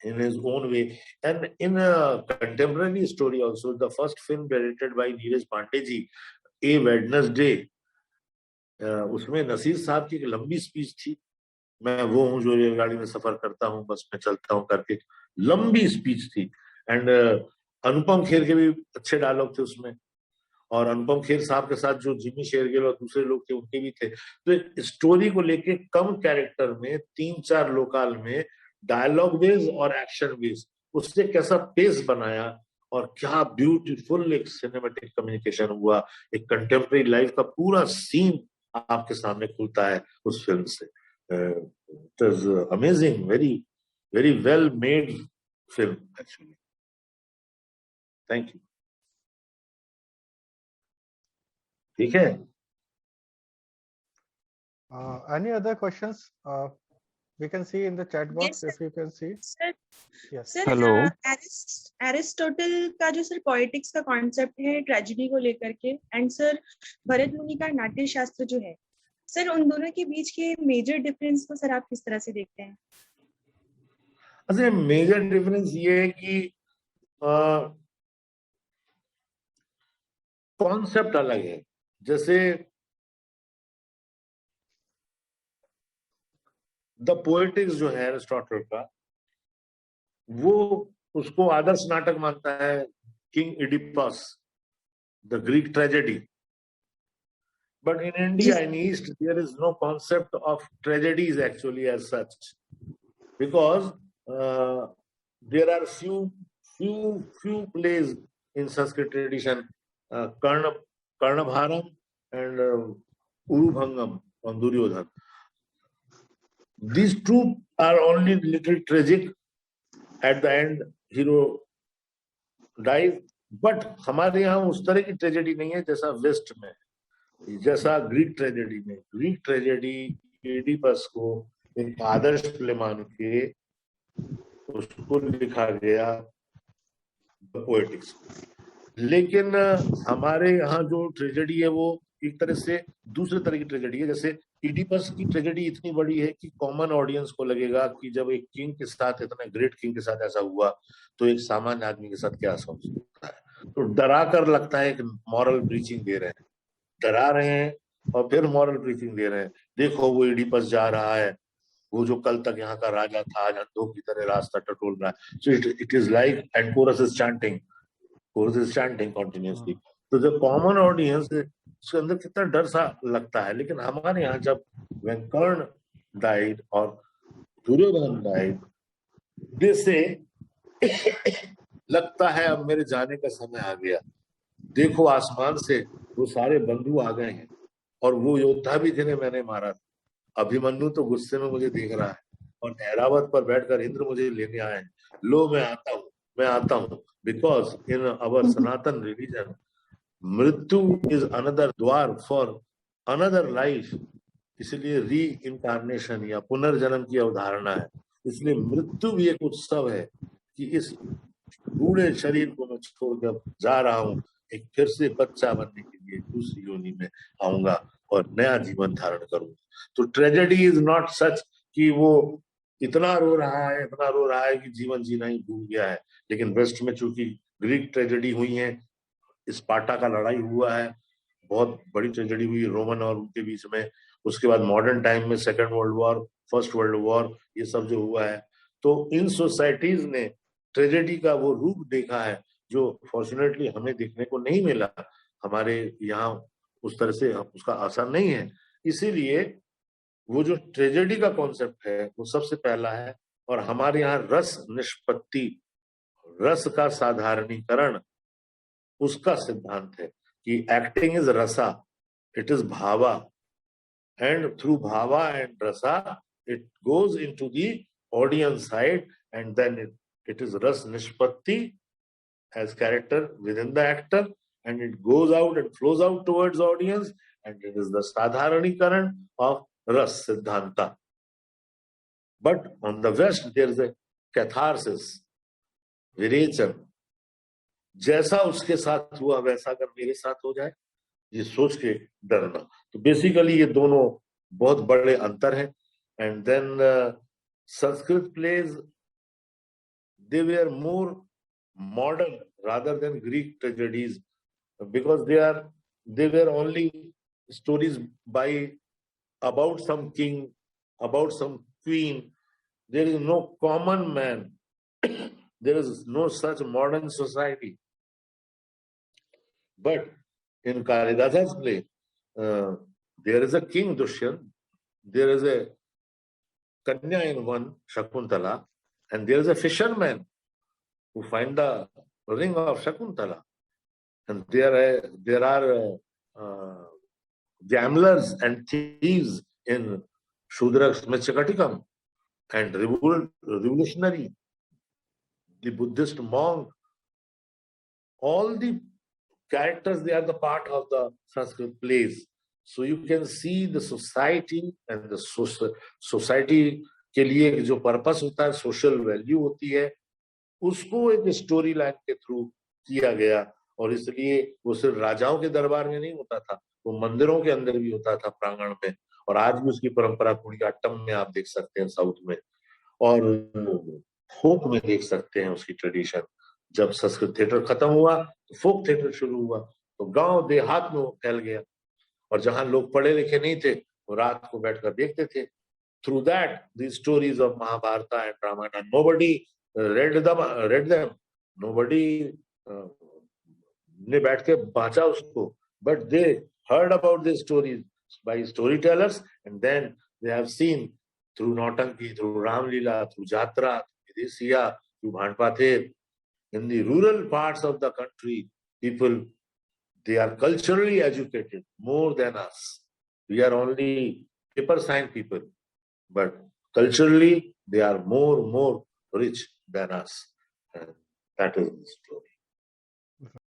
in his own way, and in a contemporary story also, the first film directed by Neeraj Pandey ji, A Wednesday, उसमें नसीर साहब की एक लंबी speech थी, मैं वो हूँ जो रेलगाड़ी में सफर करता हूँ, बस में चलता हूँ करके, लंबी स्पीच थी। एंड अनुपम खेर के भी अच्छे डायलॉग थे उसमें, और अनुपम खेर साहब के साथ जो जिमी शेरगिल और दूसरे लोग थे उनके भी थे। तो स्टोरी को लेके कम कैरेक्टर में 3-4 लोकाल में डायलॉग बेस और एक्शन बेस, उससे कैसा पेस बनाया और क्या ब्यूटीफुल एक सिनेमेटिक कम्युनिकेशन हुआ, एक कंटेम्प्रेरी लाइफ का पूरा सीन आपके सामने खुलता है उस फिल्म से। It was amazing, very well made film actually. Thank you. ठीक है? Any other questions? We can see in the chat box. Yes, if you can see. Sir, yes. Sir, Hello. Aristotle का जो sir politics का concept है tragedy को लेकर के, and sir Bharat मुनि का नाट्य शास्त्र जो है, सर उन दोनों के बीच के मेजर डिफरेंस को सर आप किस तरह से देखते हैं? अच्छा, मेजर डिफरेंस ये है कि कॉन्सेप्ट अलग है। जैसे द पोएटिक्स जो है एरिस्टोटल का, वो उसको आदर्श नाटक मानता है, king Oedipus, the Greek tragedy. But in India, in East, there is no concept of tragedies actually as such, because there are few plays in Sanskrit tradition, Karnabharam and Urubhangam on Duryodhan. These two are only little tragic. At the end, hero dies. But हमारे यहाँ उस तरह की tragedy नहीं है जैसा waste में, जैसा ग्रीक ट्रेजेडी में. ग्रीक ट्रेजेडी एडिपस को एक आदर्श प्ले मान के उसको लिखा गया पोएटिक्स. लेकिन हमारे यहाँ जो ट्रेजेडी है वो एक तरह से दूसरे तरह की ट्रेजेडी है. जैसे इडिपस की ट्रेजेडी इतनी बड़ी है कि कॉमन ऑडियंस को लगेगा कि जब एक किंग के साथ, इतना ग्रेट किंग के साथ ऐसा हुआ तो एक सामान्य आदमी के साथ क्या समझ सकता है. तो डरा कर लगता है कि मॉरल प्रीचिंग दे रहे हैं, डरा रहे हैं और फिर मॉरल प्रीचिंग दे रहे हैं. देखो वो इडिपस जा रहा है, वो जो कल तक यहाँ का राजा था आज अंधों की तरह रास्ता टटोल रहा है. So it is like, and chorus is chanting continuously. तो जो कॉमन ऑडियंस है उसके अंदर कितना डर सा लगता है. लेकिन हमारे यहाँ जब when कर्ण died और दुर्योधन died, जैसे लगता है अब मेरे जाने का समय आ गया. देखो आसमान से वो सारे बंधु आ गए हैं और वो योद्धा भी जिन्हें मैंने मारा था. अभिमन्यु तो गुस्से में मुझे देख रहा है और ऐरावत पर बैठकर इंद्र मुझे लेने आए हैं. लो मैं आता हूँ because in our Sanatan religion मृत्यु इज अनदर द्वार फॉर अनदर लाइफ. इसलिए री इनकारनेशन या पुनर्जन्म की अवधारणा है. इसलिए मृत्यु भी एक उत्सव है कि इस बूढ़े शरीर को मैं छोड़कर जा रहा हूँ, एक फिर से बच्चा बनने के लिए दूसरी योनि में आऊंगा और नया जीवन धारण करूंगा. तो ट्रेजेडी इज नॉट सच कि वो इतना रो रहा है कि जीवन जीना ही भूल गया है. लेकिन वेस्ट में चूंकि ग्रीक ट्रेजेडी हुई है, स्पार्टा का लड़ाई हुआ है, बहुत बड़ी ट्रेजेडी हुई रोमन और उनके बीच में. उसके बाद मॉडर्न टाइम में second world war, first world war, ये सब जो हुआ है, तो इन सोसाइटीज ने ट्रेजेडी का वो रूप देखा है जो फॉर्चुनेटली हमें देखने को नहीं मिला. हमारे यहाँ उस तरह से उसका असर नहीं है. इसीलिए वो जो ट्रेजेडी का कॉन्सेप्ट है वो सबसे पहला है. और हमारे यहाँ रस निष्पत्ति, रस का साधारणीकरण, उसका सिद्धांत है कि acting is rasa, it is bhava, and through bhava and rasa it goes into the audience side, and then it is ras nishpatti as character within the actor, and it goes out and flows out towards audience, and it is the sadharanikaran of ras siddhanta. But on the west there is a catharsis, virechan. जैसा उसके साथ हुआ वैसा अगर मेरे साथ हो जाए, ये सोच के डरना. तो बेसिकली ये दोनों बहुत बड़े अंतर हैं. And then Sanskrit plays, they were more modern rather than Greek tragedies, because they were only stories about some king, about some queen. There is no common man. There is no such modern society. But in Kalidasa's play, there is a king Dushyant, there is a Kanya in one, Shakuntala, and there is a fisherman who find the ring of Shakuntala. And there are gamblers and thieves in Shudra Smithchakatikam, and revolutionary, the Buddhist monk. All the characters, they are the part of the Sanskrit plays. So you can see the society, and the society के लिए जो purpose होता है, social value होती है, उसको एक story line के थ्रू किया गया. और इसलिए वो सिर्फ राजाओं के दरबार में नहीं होता था, वो मंदिरों के अंदर भी होता था, प्रांगण में. और आज भी उसकी परंपरा कुड़ियाट्टम में आप देख सकते हैं, साउथ में, और फोक में देख सकते हैं उसकी ट्रेडिशन. जब संस्कृत थिएटर खत्म हुआ तो फोक थिएटर शुरू हुआ, तो गांव देहात में वो फैल गया. और जहां लोग पढ़े लिखे नहीं थे वो रात को बैठकर देखते थे. through that, these stories of Mahabharata and Ramayana, nobody read them. Nobody ने बैठ के बांचा उसको, but they heard about these stories by storytellers, and then they have seen through Nautanki, through Ram Leela, through Jatra, through Videsiya, through Bhandpather. In the rural parts of the country, people, they are culturally educated more than us. We are only paper sign people, but culturally they are more rich than us. And that is the story.